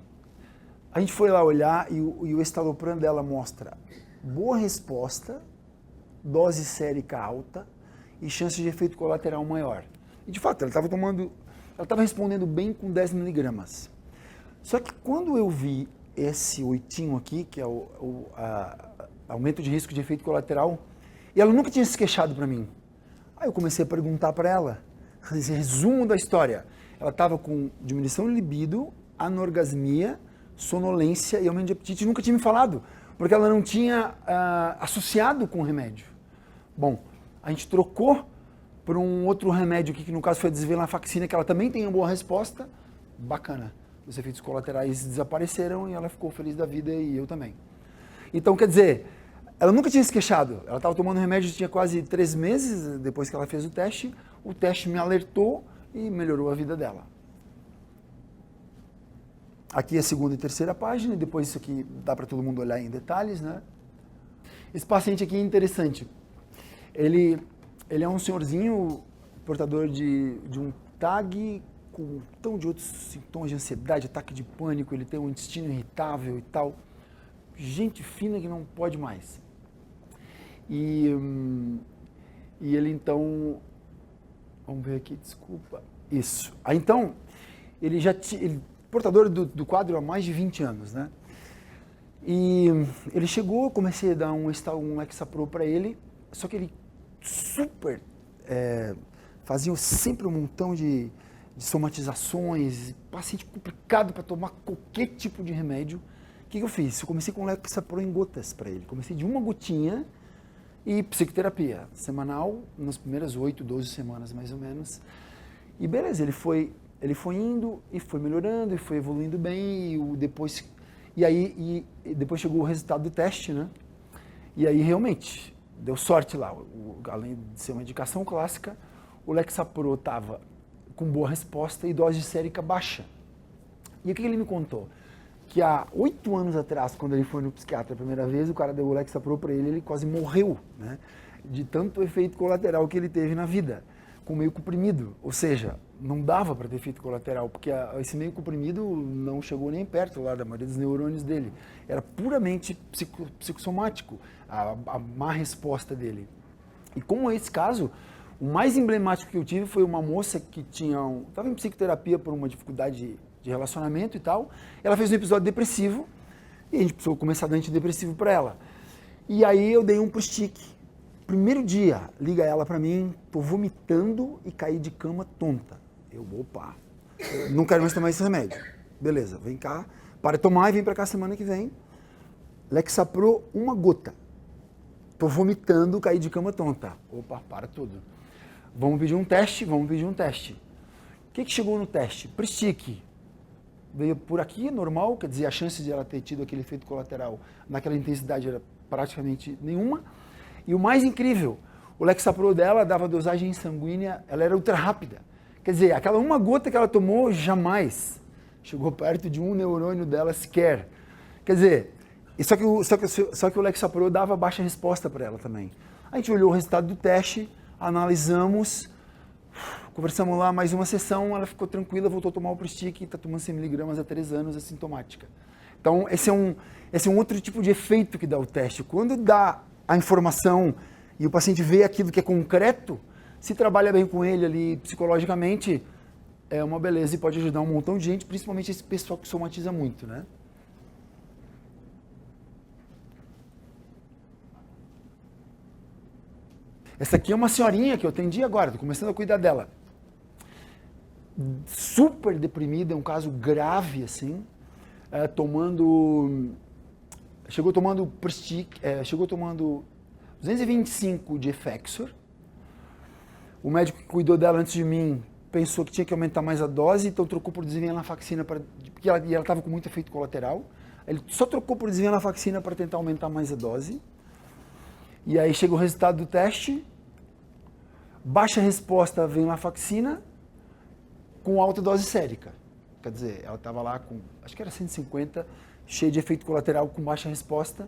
a gente foi lá olhar e o estalopram dela mostra boa resposta, dose sérica alta e chance de efeito colateral maior. E de fato, ela estava respondendo bem com 10 miligramas. Só que quando eu vi esse oitinho aqui, que é o aumento de risco de efeito colateral, e ela nunca tinha se queixado para mim. Aí eu comecei a perguntar para ela, esse resumo da história. Ela estava com diminuição de libido, anorgasmia, sonolência e aumento de apetite, e nunca tinha me falado, porque ela não tinha associado com o remédio. Bom, a gente trocou por um outro remédio aqui, que no caso foi a desvenlafaxina, que ela também tem uma boa resposta, bacana. Os efeitos colaterais desapareceram e ela ficou feliz da vida e eu também. Então, quer dizer, ela nunca tinha se queixado. Ela estava tomando remédio, tinha quase 3 meses depois que ela fez o teste me alertou e melhorou a vida dela. Aqui é a segunda e terceira página, e depois isso aqui dá para todo mundo olhar em detalhes, né? Esse paciente aqui é interessante. Ele é um senhorzinho portador de um TAG com um montão de outros sintomas de ansiedade, ataque de pânico, ele tem um intestino irritável e tal. gente fina que não pode mais. E ele então, vamos ver aqui, desculpa, isso. Aí então, ele já tinha, portador do quadro há mais de 20 anos, né? E ele chegou, comecei a dar um Lexapro para ele, só que ele fazia sempre um montão de somatizações, paciente complicado para tomar qualquer tipo de remédio. O que eu fiz? Eu comecei com Lexapro em gotas para ele. Comecei de uma gotinha e psicoterapia semanal, nas primeiras 8, 12 semanas mais ou menos. E beleza, ele foi indo e foi melhorando e foi evoluindo bem e depois chegou o resultado do teste, né? E aí realmente deu sorte lá. Além de ser uma indicação clássica, o Lexapro estava com boa resposta e dose sérica baixa. E o que ele me contou? Que há 8 anos atrás, quando ele foi no psiquiatra a primeira vez, o cara deu o Lexapro para ele quase morreu, né? De tanto efeito colateral que ele teve na vida, com meio comprimido. Ou seja, não dava para ter efeito colateral, porque esse meio comprimido não chegou nem perto lá da maioria dos neurônios dele. Era puramente psicossomático, a má resposta dele. E como é esse caso, o mais emblemático que eu tive foi uma moça que estava em psicoterapia por uma dificuldade de relacionamento e tal. Ela fez um episódio depressivo e a gente precisou começar a dar antidepressivo para ela. E aí eu dei um Prostick. Primeiro dia, liga ela para mim, tô vomitando e caí de cama tonta. Opa, não quero mais tomar esse remédio. Beleza, vem cá, para de tomar e vem para cá semana que vem. Lexapro, uma gota. Tô vomitando, caí de cama tonta. Opa, para tudo. Vamos pedir um teste. O que chegou no teste? Prostick. Veio por aqui, normal, quer dizer, a chance de ela ter tido aquele efeito colateral naquela intensidade era praticamente nenhuma. E o mais incrível, o Lexapro dela dava dosagem sanguínea, ela era ultra rápida. Quer dizer, aquela uma gota que ela tomou jamais chegou perto de um neurônio dela sequer. Quer dizer, só que o Lexapro dava baixa resposta para ela também. A gente olhou o resultado do teste, analisamos, conversamos lá mais uma sessão, ela ficou tranquila, voltou a tomar o Prostick e está tomando 100 mg há 3 anos, assintomática. Então, esse é um outro tipo de efeito que dá o teste. Quando dá a informação e o paciente vê aquilo que é concreto, se trabalha bem com ele ali psicologicamente, é uma beleza e pode ajudar um montão de gente, principalmente esse pessoal que somatiza muito, né? Essa aqui é uma senhorinha que eu atendi agora, estou começando a cuidar dela. Super deprimida, é um caso grave, assim, chegou tomando Prostick, chegou tomando 225 de Effexor. O médico que cuidou dela antes de mim pensou que tinha que aumentar mais a dose, então trocou por desvenlafaxina, porque ela estava com muito efeito colateral. Ele só trocou por desvenlafaxina para tentar aumentar mais a dose. E aí chega o resultado do teste, baixa resposta venlafaxina com alta dose sérica. Quer dizer, ela estava lá com, acho que era 150, cheia de efeito colateral com baixa resposta.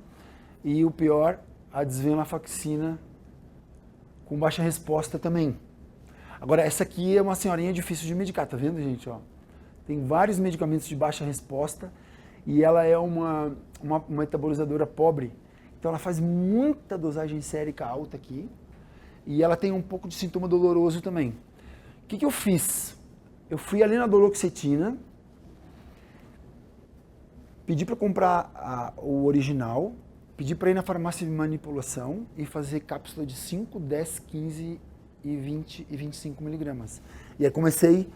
E o pior, a desvenlafaxina com baixa resposta também. Agora, essa aqui é uma senhorinha difícil de medicar, tá vendo, gente? Ó, tem vários medicamentos de baixa resposta e ela é uma metabolizadora pobre. Então, ela faz muita dosagem sérica alta aqui e ela tem um pouco de sintoma doloroso também. O que eu fiz? Eu fui ali na doloxetina, pedi para comprar o original, pedi para ir na farmácia de manipulação e fazer cápsula de 5, 10, 15 e 20 e 25 miligramas. E aí comecei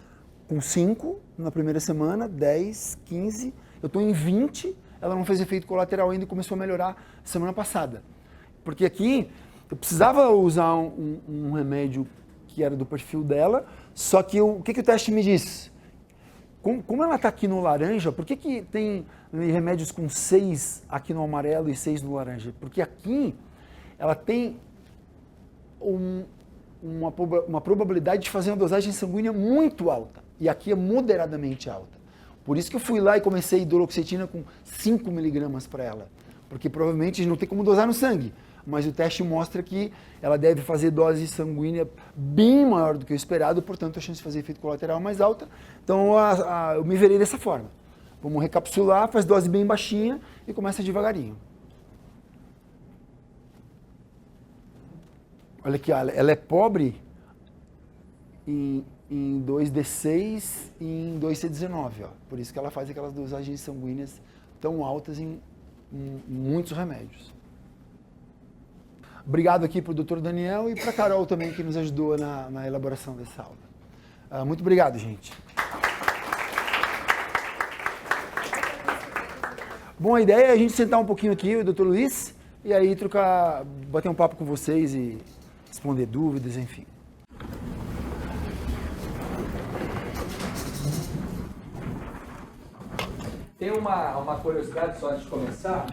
com 5 na primeira semana, 10, 15, eu estou em 20, ela não fez efeito colateral ainda e começou a melhorar semana passada. Porque aqui eu precisava usar um remédio que era do perfil dela, só que o que o teste me diz? Como ela está aqui no laranja, por que tem remédios com 6 aqui no amarelo e 6 no laranja? Porque aqui ela tem uma probabilidade de fazer uma dosagem sanguínea muito alta. E aqui é moderadamente alta. Por isso que eu fui lá e comecei hidroxetina com 5 miligramas para ela. Porque provavelmente não tem como dosar no sangue. Mas o teste mostra que ela deve fazer dose sanguínea bem maior do que o esperado, portanto a chance de fazer efeito colateral é mais alta. Então eu me verei dessa forma. Vamos recapsular, faz dose bem baixinha e começa devagarinho. Olha aqui, ela é pobre em 2D6 e em 2C19, ó. Por isso que ela faz aquelas dosagens sanguíneas tão altas em muitos remédios. Obrigado aqui para o Dr. Daniel e para a Carol também, que nos ajudou na elaboração dessa aula. Muito obrigado, gente. Bom, a ideia é a gente sentar um pouquinho aqui, o Dr. Luiz, e aí bater um papo com vocês e responder dúvidas, enfim. Tem uma curiosidade só antes de começar,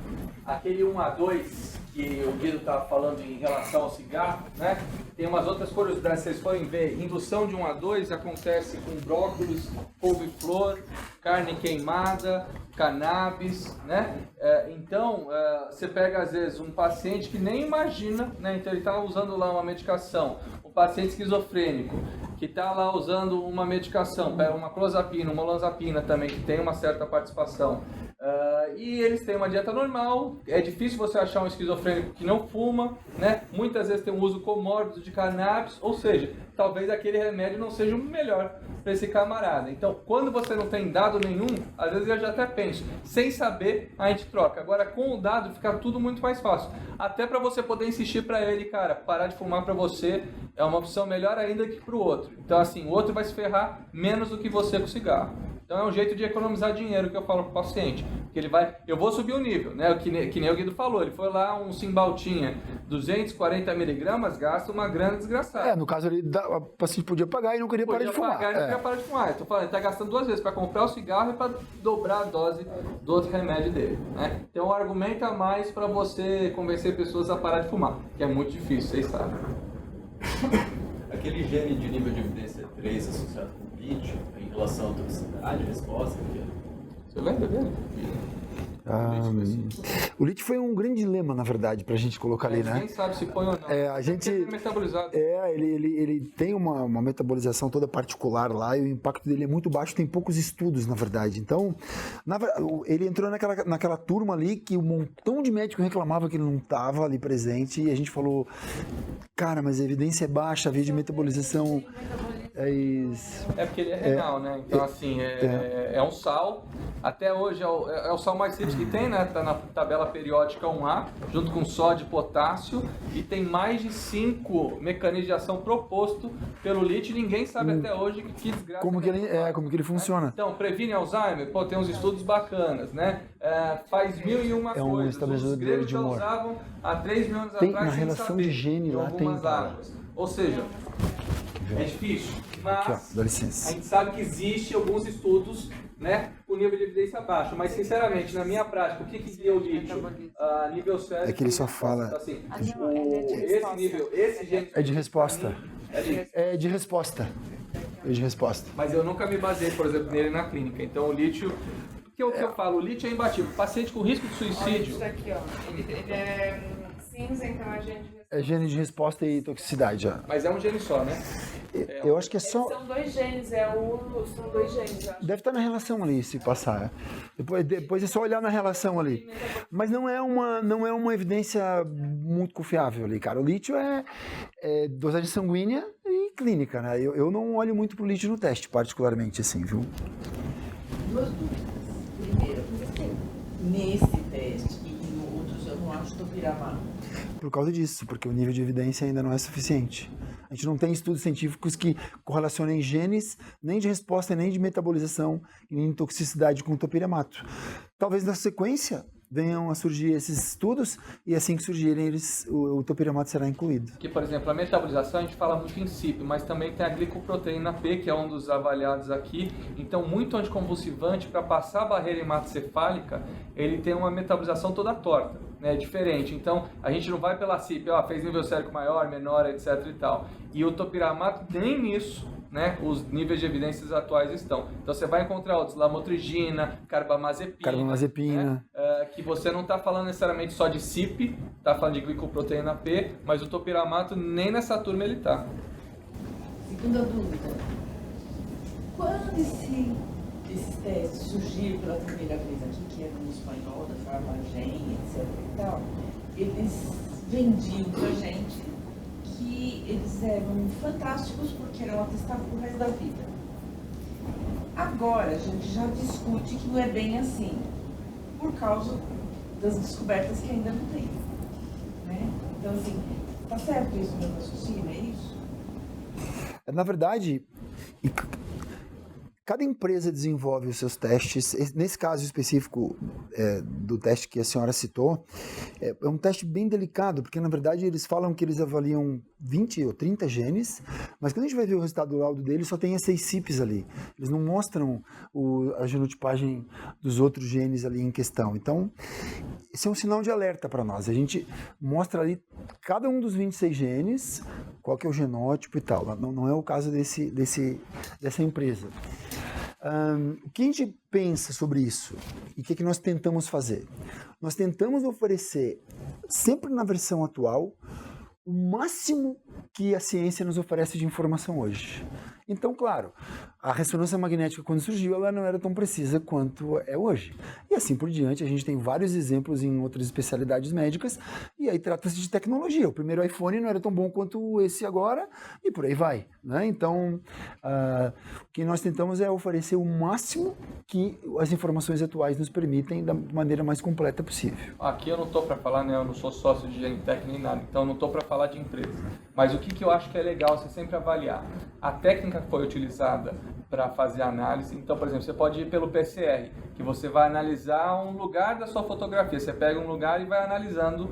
aquele 1A2 que o Guido estava falando em relação ao cigarro, né? Tem umas outras curiosidades, se vocês forem ver, indução de 1A2 acontece com brócolis, couve-flor, carne queimada, cannabis, né? Então, você pega às vezes um paciente que nem imagina, né? Então ele está usando lá uma medicação, um paciente esquizofrênico, que está lá usando uma medicação, pega uma clozapina, uma olanzapina também, que tem uma certa participação. E eles têm uma dieta normal, é difícil você achar um esquizofrênico que não fuma, né? Muitas vezes tem um uso comórbido de cannabis, ou seja, talvez aquele remédio não seja o melhor para esse camarada. Então, quando você não tem dado nenhum, às vezes eu já até penso, sem saber, a gente troca. Agora, com o dado, fica tudo muito mais fácil. Até para você poder insistir para ele, cara, parar de fumar para você é uma opção melhor ainda que para o outro. Então, assim, o outro vai se ferrar menos do que você com o cigarro. Então é um jeito de economizar dinheiro que eu falo para o paciente. Que ele vai, eu vou subir o nível, né? Que nem o Guido falou, ele foi lá, um Cymbaltinha, 240 miligramas, gasta uma grana desgraçada. No caso ali, o paciente podia pagar e não queria parar de fumar. Podia pagar e não queria parar de fumar. Eu tô falando, ele está gastando 2 vezes para comprar o cigarro e para dobrar a dose do outro remédio dele, né? Então argumenta mais para você convencer pessoas a parar de fumar, que é muito difícil, vocês sabem. Aquele gene de nível de evidência 3 associado com o lítio, em relação à toxicidade, resposta, Você lembra dele? O lítio foi um grande dilema, na verdade, pra gente colocar ali, né? Quem sabe se põe ou não. A gente... Ele é metabolizado. Ele tem uma metabolização toda particular lá e o impacto dele é muito baixo, tem poucos estudos, na verdade. Então, ele entrou naquela turma ali que um montão de médico reclamava que ele não estava ali presente e a gente falou, cara, mas a evidência é baixa, a via de metabolização é isso. É porque ele é renal, né? Então, assim, é um sal. Até hoje é o sal mais simples que tem, né? Tá na tabela periódica 1A, junto com sódio e potássio. E tem mais de 5 mecanismos de ação proposto pelo lítio. Ninguém sabe até hoje que desgraça. Como que ele funciona. Então, previne Alzheimer? Pô, tem uns estudos bacanas, né? Faz 1001 um coisas. estabelecedor Os gregos de já humor. usavam há 3 mil anos Tem, atrás. na sem relação saber, de gene lá tem, algumas cara. águas. Ou seja, é difícil, mas Aqui, ó, dá licença. a gente sabe que existe alguns estudos, né, com nível de evidência baixo, mas sinceramente, na minha prática, o que guia o lítio? Nível cérebro. É que ele só fala. Então, assim, esse nível, esse gene. É de resposta. É de resposta. É de resposta. Mas eu nunca me baseei, por exemplo, nele na clínica. Então o lítio, que é o que eu falo, o lítio é imbatível. Paciente com risco de Olha suicídio. isso aqui, ó. Ele é cinza, então a gente... É gene de resposta e toxicidade já. Mas é um gene só, né? Eu acho que é só. São 2 genes, são 2 genes, eu acho. Deve estar na relação ali, se passar. Depois é só olhar na relação ali. Mas não é uma evidência muito confiável ali, cara. O lítio é dosagem sanguínea e clínica, né? Eu não olho muito pro lítio no teste, particularmente, assim, viu? 2 dúvidas. Primeiro, nesse teste e em outros, eu não acho topiramato. Por causa disso, porque o nível de evidência ainda não é suficiente. A gente não tem estudos científicos que correlacionem genes, nem de resposta, nem de metabolização, e nem de toxicidade com o topiramato. Talvez na sequência venham a surgir esses estudos e assim que surgirem eles, o topiramato será incluído. Que, por exemplo, a metabolização a gente fala muito em CIP, mas também tem a glicoproteína P, que é um dos avaliados aqui. Então, muito anticonvulsivante, para passar a barreira hematocefálica, ele tem uma metabolização toda torta, né? Diferente. Então, a gente não vai pela CIP, fez nível sérico maior, menor, etc e tal. E o topiramato nem nisso, né, os níveis de evidências atuais estão. Então você vai encontrar outros, lamotrigina, carbamazepina, né, que você não está falando necessariamente só de CIP, está falando de glicoproteína P, mas o topiramato nem nessa turma ele está. Segunda dúvida. Quando esse esses testes surgiram pela primeira vez aqui, que era no espanhol, da Farmagen, etc e tal, eles vendiam pra gente que eles eram fantásticos porque eram atestados pro resto da vida. Agora a gente já discute que não é bem assim, por causa das descobertas que ainda não tem, né? Então, assim, tá certo isso, meu raciocínio, é isso? Na verdade, cada empresa desenvolve os seus testes. Nesse caso específico do teste que a senhora citou, é um teste bem delicado, porque na verdade eles falam que eles avaliam 20 ou 30 genes, mas quando a gente vai ver o resultado do laudo deles, só tem as 6 CIPs ali. Eles não mostram a genotipagem dos outros genes ali em questão. Então, esse é um sinal de alerta para nós. A gente mostra ali cada um dos 26 genes, qual que é o genótipo e tal. Não é o caso dessa empresa. O que a gente pensa sobre isso? E o que nós tentamos fazer? Nós tentamos oferecer, sempre na versão atual, o máximo que a ciência nos oferece de informação hoje. Então, claro, a ressonância magnética, quando surgiu, ela não era tão precisa quanto é hoje. E assim por diante, a gente tem vários exemplos em outras especialidades médicas, e aí trata-se de tecnologia. O primeiro iPhone não era tão bom quanto esse agora, e por aí vai, né? Então, o que nós tentamos é oferecer o máximo que as informações atuais nos permitem da maneira mais completa possível. Aqui eu não estou para falar, né? Eu não sou sócio de Genitec nem nada, então eu não estou para falar de empresa. Mas o que eu acho que é legal você sempre avaliar? A técnica que foi utilizada para fazer a análise. Então, por exemplo, você pode ir pelo PCR, que você vai analisar um lugar da sua fotografia. Você pega um lugar e vai analisando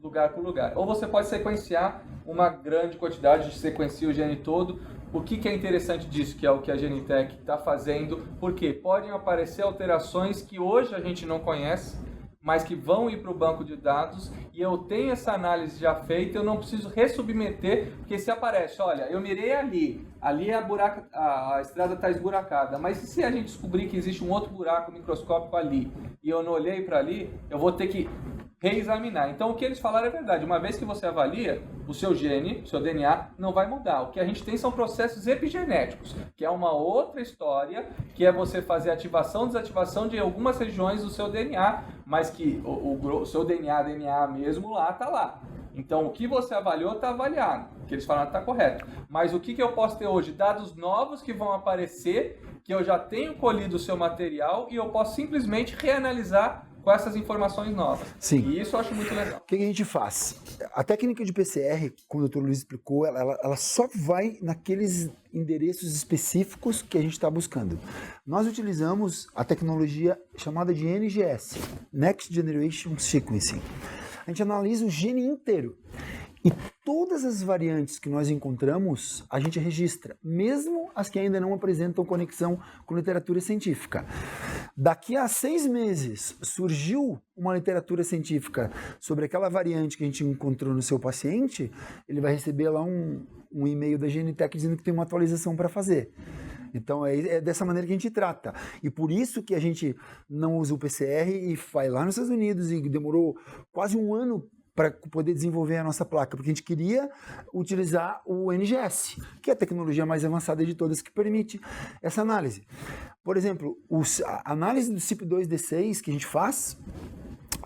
lugar por lugar. Ou você pode sequenciar uma grande quantidade, sequencia o gene todo. O que é interessante disso, que é o que a Genitec está fazendo, porque podem aparecer alterações que hoje a gente não conhece, mas que vão ir para o banco de dados, e eu tenho essa análise já feita, eu não preciso ressubmeter, porque se aparece, olha, eu mirei ali a estrada está esburacada, mas e se a gente descobrir que existe um outro buraco microscópico ali, e eu não olhei para ali, eu vou ter que reexaminar. Então o que eles falaram é verdade, uma vez que você avalia, o seu gene, o seu DNA não vai mudar. O que a gente tem são processos epigenéticos, que é uma outra história, que é você fazer ativação, desativação de algumas regiões do seu DNA, mas que o seu DNA mesmo lá está lá. Então, o que você avaliou está avaliado, o que eles falaram está correto. Mas o que eu posso ter hoje? Dados novos que vão aparecer, que eu já tenho colhido o seu material e eu posso simplesmente reanalisar com essas informações novas. Sim. E isso eu acho muito legal. O que a gente faz? A técnica de PCR, como o Dr. Luiz explicou, ela só vai naqueles endereços específicos que a gente está buscando. Nós utilizamos a tecnologia chamada de NGS, Next Generation Sequencing. A gente analisa o gene inteiro. E todas as variantes que nós encontramos, a gente registra, mesmo as que ainda não apresentam conexão com literatura científica. Daqui a 6 meses, surgiu uma literatura científica sobre aquela variante que a gente encontrou no seu paciente, ele vai receber lá um e-mail da Genitec dizendo que tem uma atualização para fazer. Então é dessa maneira que a gente trata. E por isso que a gente não usa o PCR e vai lá nos Estados Unidos e demorou quase um ano para poder desenvolver a nossa placa, porque a gente queria utilizar o NGS, que é a tecnologia mais avançada de todas que permite essa análise. Por exemplo, a análise do CYP2D6 que a gente faz,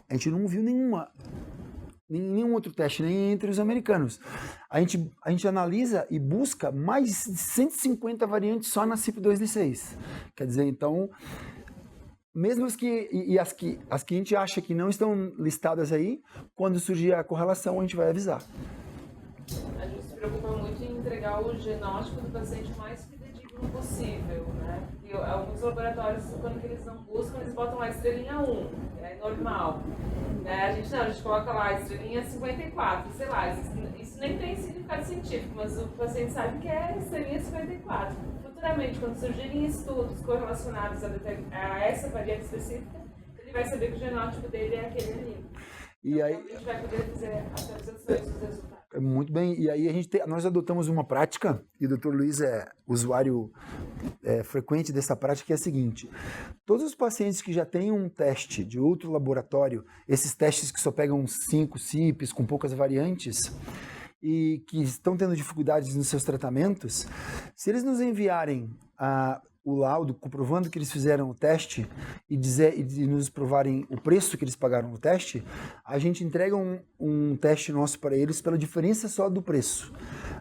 a gente não viu nenhum outro teste, nem entre os americanos. A gente analisa e busca mais de 150 variantes só na CYP2D6. Quer dizer, então, mesmo as que a gente acha que não estão listadas aí, quando surgir a correlação, a gente vai avisar. A gente se preocupa muito em entregar o genótipo do paciente o mais fidedigno possível, né? E alguns laboratórios, quando eles não buscam, eles botam lá estrelinha 1, é normal. A gente coloca lá estrelinha 54, sei lá, isso nem tem significado científico, mas o paciente sabe que é estrelinha 54. Futuramente, quando surgirem estudos correlacionados a essa variante específica, ele vai saber que o genótipo dele é aquele ali. E aí, a gente vai poder fazer atualizações dos resultados. Muito bem, e aí nós adotamos uma prática, e o Dr. Luiz é usuário frequente dessa prática, que é a seguinte: todos os pacientes que já têm um teste de outro laboratório, esses testes que só pegam 5 CIPs com poucas variantes, e que estão tendo dificuldades nos seus tratamentos, se eles nos enviarem o laudo comprovando que eles fizeram o teste e nos provarem o preço que eles pagaram no teste, a gente entrega um teste nosso para eles pela diferença só do preço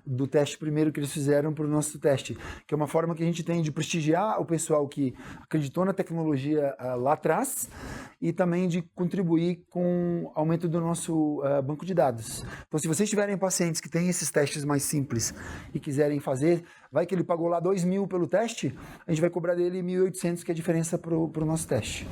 do teste primeiro que eles fizeram para o nosso teste, que é uma forma que a gente tem de prestigiar o pessoal que acreditou na tecnologia lá atrás e também de contribuir com o aumento do nosso banco de dados. Então, se vocês tiverem pacientes que têm esses testes mais simples e quiserem fazer, vai que ele pagou lá 2.000 pelo teste, a gente vai cobrar dele 1.800, que é a diferença para o nosso teste.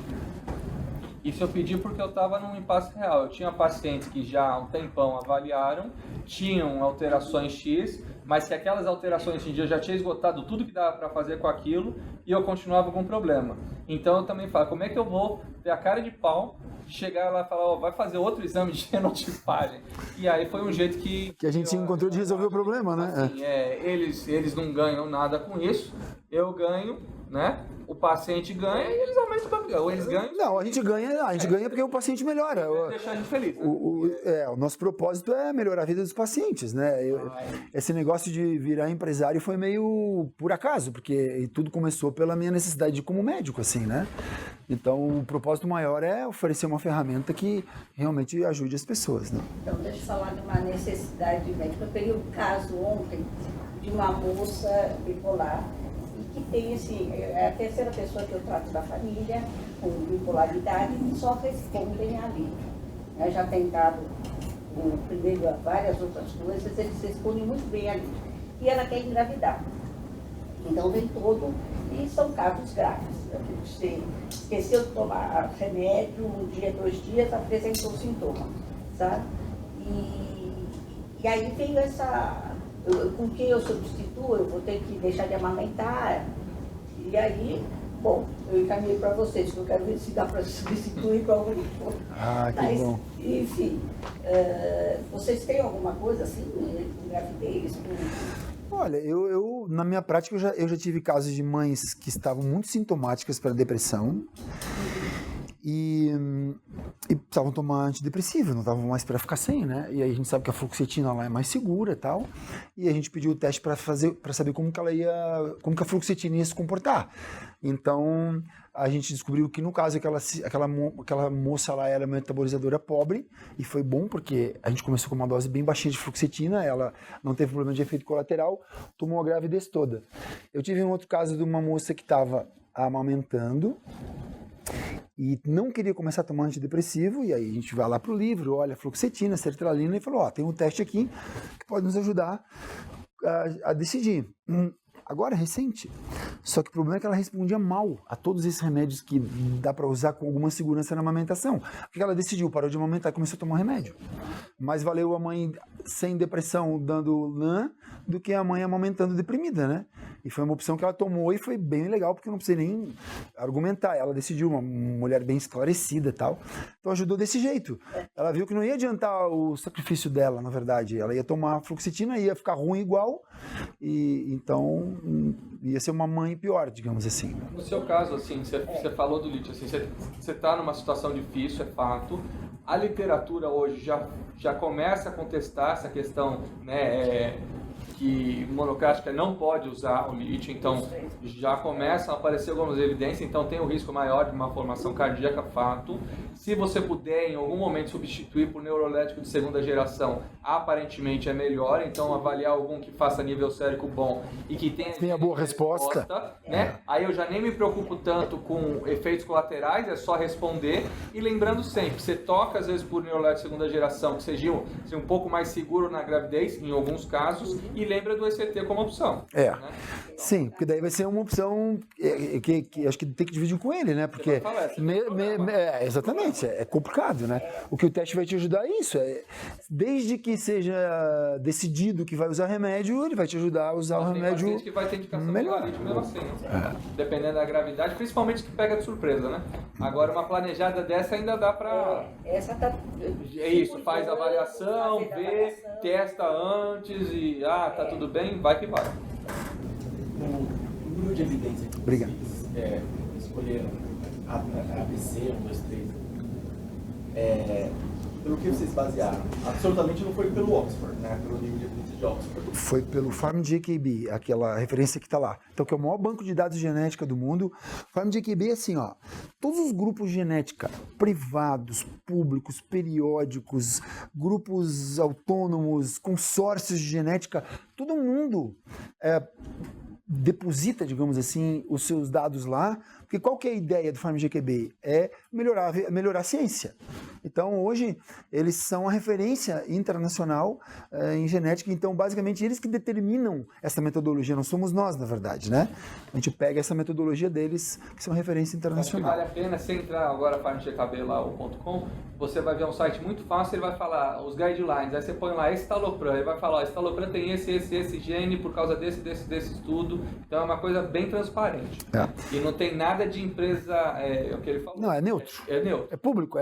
Isso eu pedi porque eu estava num impasse real. Eu tinha pacientes que já há um tempão avaliaram, tinham alterações X, mas que aquelas alterações em dia eu já tinha esgotado tudo que dava para fazer com aquilo e eu continuava com problema. Então eu também falo, como é que eu vou ter a cara de pau de chegar lá e falar, ó, vai fazer outro exame de genotipagem? E aí foi um jeito que a gente encontrou de resolver o problema, né? Assim, eles não ganham nada com isso, eu ganho, né? O paciente ganha e eles aumentam o papel. Ou eles ganham. Não, a gente ganha porque o paciente melhora. Deixar a gente feliz. Né? O nosso propósito é melhorar a vida dos pacientes, né? Esse negócio de virar empresário foi meio por acaso, porque tudo começou pela minha necessidade como médico, assim, né? Então, o propósito maior é oferecer uma ferramenta que realmente ajude as pessoas, né? Então, deixa eu falar de uma necessidade médica. Eu peguei um caso ontem de uma moça bipolar que tem é a terceira pessoa que eu trato da família com bipolaridade e só respondem ali. Eu já tentado o primeiro várias outras coisas, eles respondem muito bem ali. E ela quer engravidar. Então vem todo, e são casos graves. Você esqueceu de tomar remédio, um dia, 2 dias, apresentou sintoma, sabe? E aí veio com quem eu substituo, eu vou ter que deixar de amamentar. E aí, bom, eu encaminhei para vocês, que eu quero ver se dá para substituir para algum. Ah, que bom. Enfim, vocês têm alguma coisa assim, com gravidez? Olha, eu na minha prática eu já tive casos de mães que estavam muito sintomáticas para depressão e precisavam tomar antidepressivo, não estavam mais para ficar sem, né? E aí a gente sabe que a fluoxetina lá é mais segura e tal, e a gente pediu o teste para saber como que a fluoxetina ia se comportar. Então a gente descobriu que no caso aquela moça lá era metabolizadora pobre, e foi bom porque a gente começou com uma dose bem baixinha de fluoxetina, ela não teve problema de efeito colateral, tomou a gravidez toda. Eu tive um outro caso de uma moça que estava amamentando e não queria começar a tomar antidepressivo, e aí a gente vai lá pro livro, olha fluoxetina, sertralina, e falou, ó, tem um teste aqui que pode nos ajudar a decidir. Agora, recente. Só que o problema é que ela respondia mal a todos esses remédios que dá para usar com alguma segurança na amamentação. Porque ela decidiu, parou de amamentar e começou a tomar remédio. Mas valeu a mãe sem depressão dando LAN do que a mãe amamentando deprimida, né? E foi uma opção que ela tomou e foi bem legal, porque eu não precisei nem argumentar. Ela decidiu, uma mulher bem esclarecida e tal. Então ajudou desse jeito. Ela viu que não ia adiantar o sacrifício dela, na verdade. Ela ia tomar fluoxetina, ia ficar ruim igual. E então ia ser uma mãe pior, digamos assim. No seu caso, assim, você falou do lítio, assim, você está numa situação difícil, é fato. A literatura hoje já começa a contestar essa questão, né, que monocástica não pode usar o lítio, então já começam a aparecer algumas evidências, então tem o risco maior de uma formação cardíaca, fato. Se você puder, em algum momento, substituir por neurolético de segunda geração, aparentemente é melhor, então avaliar algum que faça nível sérico bom e que tenha boa resposta, né? Aí eu já nem me preocupo tanto com efeitos colaterais, é só responder. E lembrando sempre, você toca às vezes por neurolético de segunda geração, que seja um pouco mais seguro na gravidez, em alguns casos, e lembra do ECT como opção. Né? Sim, porque daí vai ser uma opção que acho que tem que dividir com ele, né? Porque exatamente, é complicado, né? O que o teste vai te ajudar é isso, desde que seja decidido que vai usar remédio, ele vai te ajudar a usar o remédio que vai ter indicação melhor. Mesmo assim, dependendo da gravidade, principalmente que pega de surpresa, né? Agora uma planejada dessa ainda dá pra... Essa tá... É isso, faz avaliação, vê, testa antes e tá tudo bem, vai que vai. O número de evidência que Obrigado. vocês escolheram ABC, 1, 2, 3, Pelo que vocês basearam? Absolutamente não foi pelo Oxford, né? Pelo nível de evidência de Oxford. Foi pelo PharmJKB, aquela referência que está lá. Então, que é o maior banco de dados de genética do mundo. PharmJKB é assim, ó, todos os grupos de genética, privados, públicos, periódicos, grupos autônomos, consórcios de genética, todo mundo deposita, digamos assim, os seus dados lá, porque qual que é a ideia do PharmJKB? É melhorar a ciência. Então, hoje, eles são a referência internacional em genética, então, basicamente, eles que determinam essa metodologia, não somos nós, na verdade, né? A gente pega essa metodologia deles, que são referência internacional. Acho que vale a pena, se entrar agora para PharmJKB lá, .com, você vai ver um site muito fácil, ele vai falar os guidelines, aí você põe lá estalopram, ele vai falar, estalopram tem esse gene por causa desse estudo, então é uma coisa bem transparente. E não tem nada de empresa, é o que ele falou. Não, é neutro. É neutro. É público,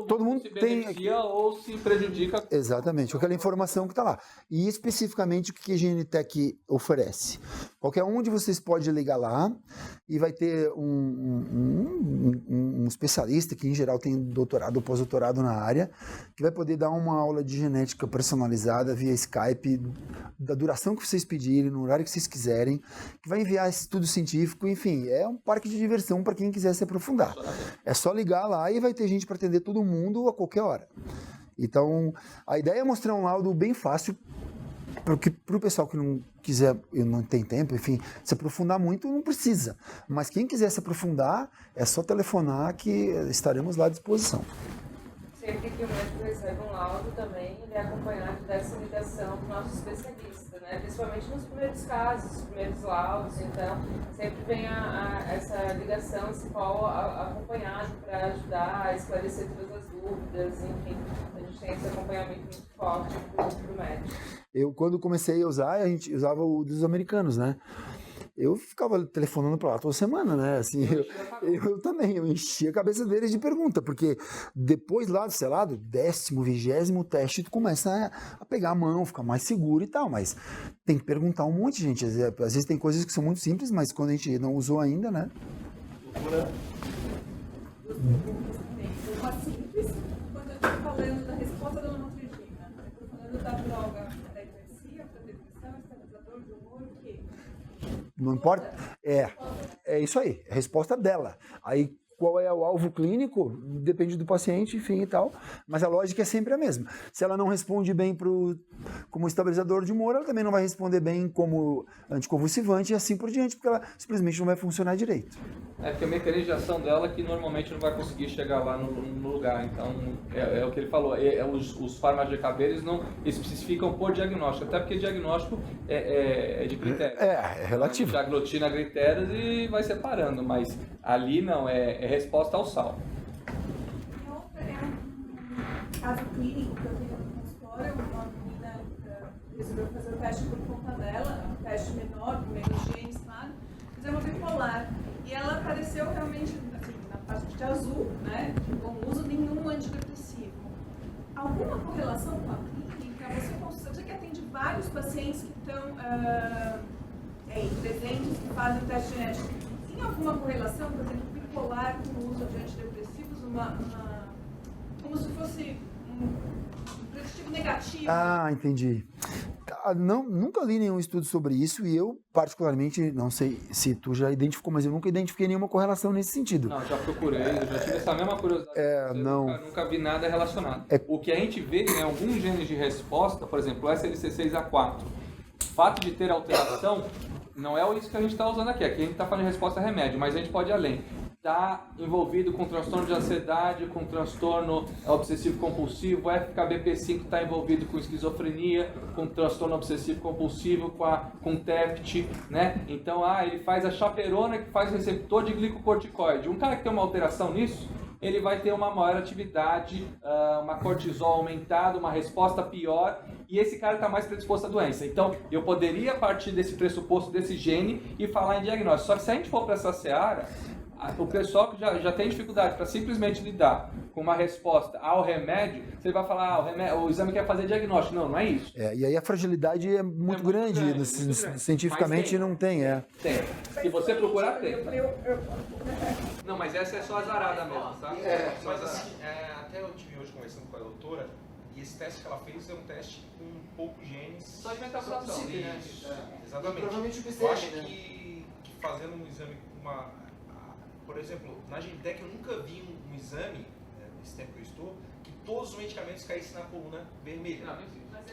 todo mundo se tem... beneficia ou se prejudica. Exatamente, aquela informação que está lá. E especificamente o que a GNTech oferece. Qualquer um de vocês pode ligar lá e vai ter um especialista, que em geral tem doutorado ou pós-doutorado na área, que vai poder dar uma aula de genética personalizada via Skype, da duração que vocês pedirem, no horário que vocês quiserem, que vai enviar estudo científico, enfim, é um parque de diversão para quem quiser se aprofundar. É só ligar lá e vai ter gente para atender todo mundo a qualquer hora. Então, a ideia é mostrar um laudo bem fácil, porque para o pessoal que não quiser, não tem tempo, enfim, se aprofundar muito, não precisa. Mas quem quiser se aprofundar, é só telefonar que estaremos lá à disposição. Sempre que o médico recebe um laudo também, ele é acompanhado dessa ligação do nosso especialista, né? Principalmente nos primeiros casos, os primeiros laudos, então sempre vem essa ligação, esse call acompanhado para ajudar a esclarecer todas as dúvidas, enfim, a gente tem esse acompanhamento muito forte para o médico. Eu, quando comecei a usar, a gente usava o dos americanos, né? Eu ficava telefonando para lá toda semana, né? Assim, eu também, eu enchia a cabeça deles de pergunta, porque depois lá, sei lá, do 10º, 20º teste, tu começa a pegar a mão, ficar mais seguro e tal, mas tem que perguntar um monte, gente. Às vezes tem coisas que são muito simples, mas quando a gente não usou ainda, né? Uma simples, quando eu estou falando da resposta da nomotrigina, eu estou falando da droga da hipersia, para depressão, estabilizador de humor, o quê? Não importa? É isso aí, a resposta dela. Aí, qual é o alvo clínico? Depende do paciente, enfim e tal, mas a lógica é sempre a mesma. Se ela não responde bem como estabilizador de humor, ela também não vai responder bem como anticonvulsivante e assim por diante, porque ela simplesmente não vai funcionar direito. É porque a mecanismo de ação dela que normalmente não vai conseguir chegar lá no lugar, então é o que ele falou, os PharmJKB eles não especificam por diagnóstico, até porque diagnóstico é de critérios. É relativo. A gente aglutina critérios e vai separando, mas ali não, é resposta ao sal. E outra é um caso clínico que eu tenho no consultório, uma menina resolveu fazer o teste por conta dela, um teste menor, menos genes, claro, fazer uma bipolar. E ela apareceu realmente assim, na parte de azul, né? Com uso nenhum antidepressivo. Alguma correlação com a clínica? Eu sei que atende vários pacientes que estão presentes, que fazem teste genético. Tem alguma correlação, por exemplo, bipolar com o uso de antidepressivos, como se fosse um preditivo negativo? Ah, entendi. Nunca li nenhum estudo sobre isso e eu, particularmente, não sei se tu já identificou, mas eu nunca identifiquei nenhuma correlação nesse sentido. Não, já procurei, eu já tive essa mesma curiosidade. Nunca vi nada relacionado. O que a gente vê em alguns genes de resposta, por exemplo, o SLC6A4, o fato de ter alteração não é isso que a gente está usando aqui. Aqui a gente está falando de resposta a remédio, mas a gente pode ir além. Está envolvido com transtorno de ansiedade, com transtorno obsessivo-compulsivo, o FKBP5 está envolvido com esquizofrenia, com transtorno obsessivo-compulsivo, com TEPT, né? Então, ele faz a chaperona que faz receptor de glicocorticoide. Um cara que tem uma alteração nisso, ele vai ter uma maior atividade, uma cortisol aumentada, uma resposta pior, e esse cara está mais predisposto à doença. Então, eu poderia partir desse pressuposto, desse gene, e falar em diagnóstico. Só que se a gente for para essa seara, o pessoal que já tem dificuldade para simplesmente lidar com uma resposta ao remédio, você vai falar, o exame quer fazer diagnóstico. Não é isso. E aí a fragilidade é muito grande. Cientificamente não tem, Tem. Se você procurar, tem. Não, mas essa é só azarada mesmo, tá? Mas assim, até eu tive hoje conversando com a doutora, e esse teste que ela fez é um teste com poucos genes. Só de metaplasia, né? Isso, exatamente. Provavelmente o Eu PCR, acho né? que fazendo um exame com por exemplo, na Genitec eu nunca vi um exame, nesse tempo que eu estou, que todos os medicamentos caíssem na coluna vermelha.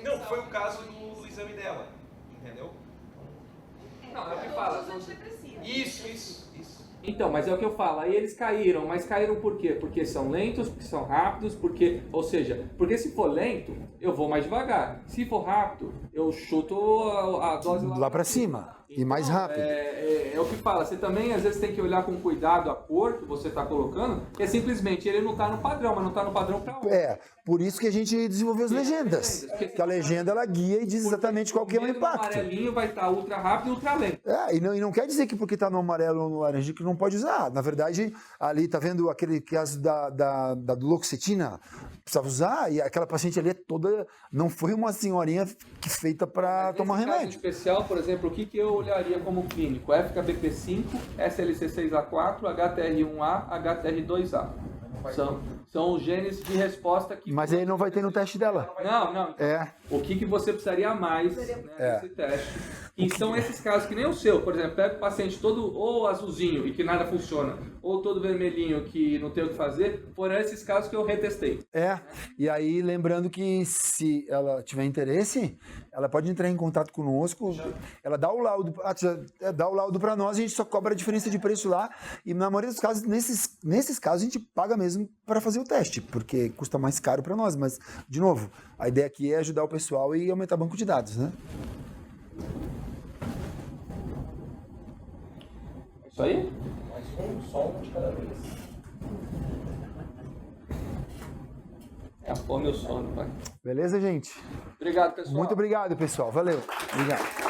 Não, foi o caso do exame dela, entendeu? Não, é o que fala. Isso. Então, mas é o que eu falo, aí eles caíram, mas caíram por quê? Porque são lentos, porque são rápidos, porque, ou seja, porque se for lento, eu vou mais devagar. Se for rápido, eu chuto a dose Lá para cima. E mais rápido. É o que fala, você também às vezes tem que olhar com cuidado a cor que você está colocando, porque simplesmente ele não está no padrão, mas não está no padrão para onde? Por isso que a gente desenvolveu as legendas. Que a legenda ela guia e diz exatamente qual que é o impacto. O amarelinho vai estar ultra rápido e ultra lento. E não quer dizer que porque está no amarelo ou no laranja que não pode usar. Na verdade, ali tá vendo aquele caso da duloxetina, precisava usar, e aquela paciente ali é toda, não foi uma senhorinha que feita para tomar remédio. Em especial, por exemplo, o que eu olharia como clínico? FKBP5, SLC6A4, HTR1A, HTR2A. São os genes de resposta que... Mas aí não vai ter no teste dela. Não. O que você precisaria mais nesse teste? E são esses casos que nem o seu. Por exemplo, pega o paciente todo ou azulzinho e que nada funciona, ou todo vermelhinho que não tem o que fazer, foram esses casos que eu retestei. E aí lembrando que se ela tiver interesse, ela pode entrar em contato conosco, ela dá o laudo para nós, a gente só cobra a diferença de preço lá, e na maioria dos casos, nesses casos, a gente paga mesmo para fazer o teste, porque custa mais caro para nós, mas, de novo, a ideia aqui é ajudar o pessoal e aumentar o banco de dados, né? Isso aí? Só um de cada vez. É a fome e o sono, vai. Beleza, gente? Obrigado, pessoal. Muito obrigado, pessoal. Valeu. Obrigado.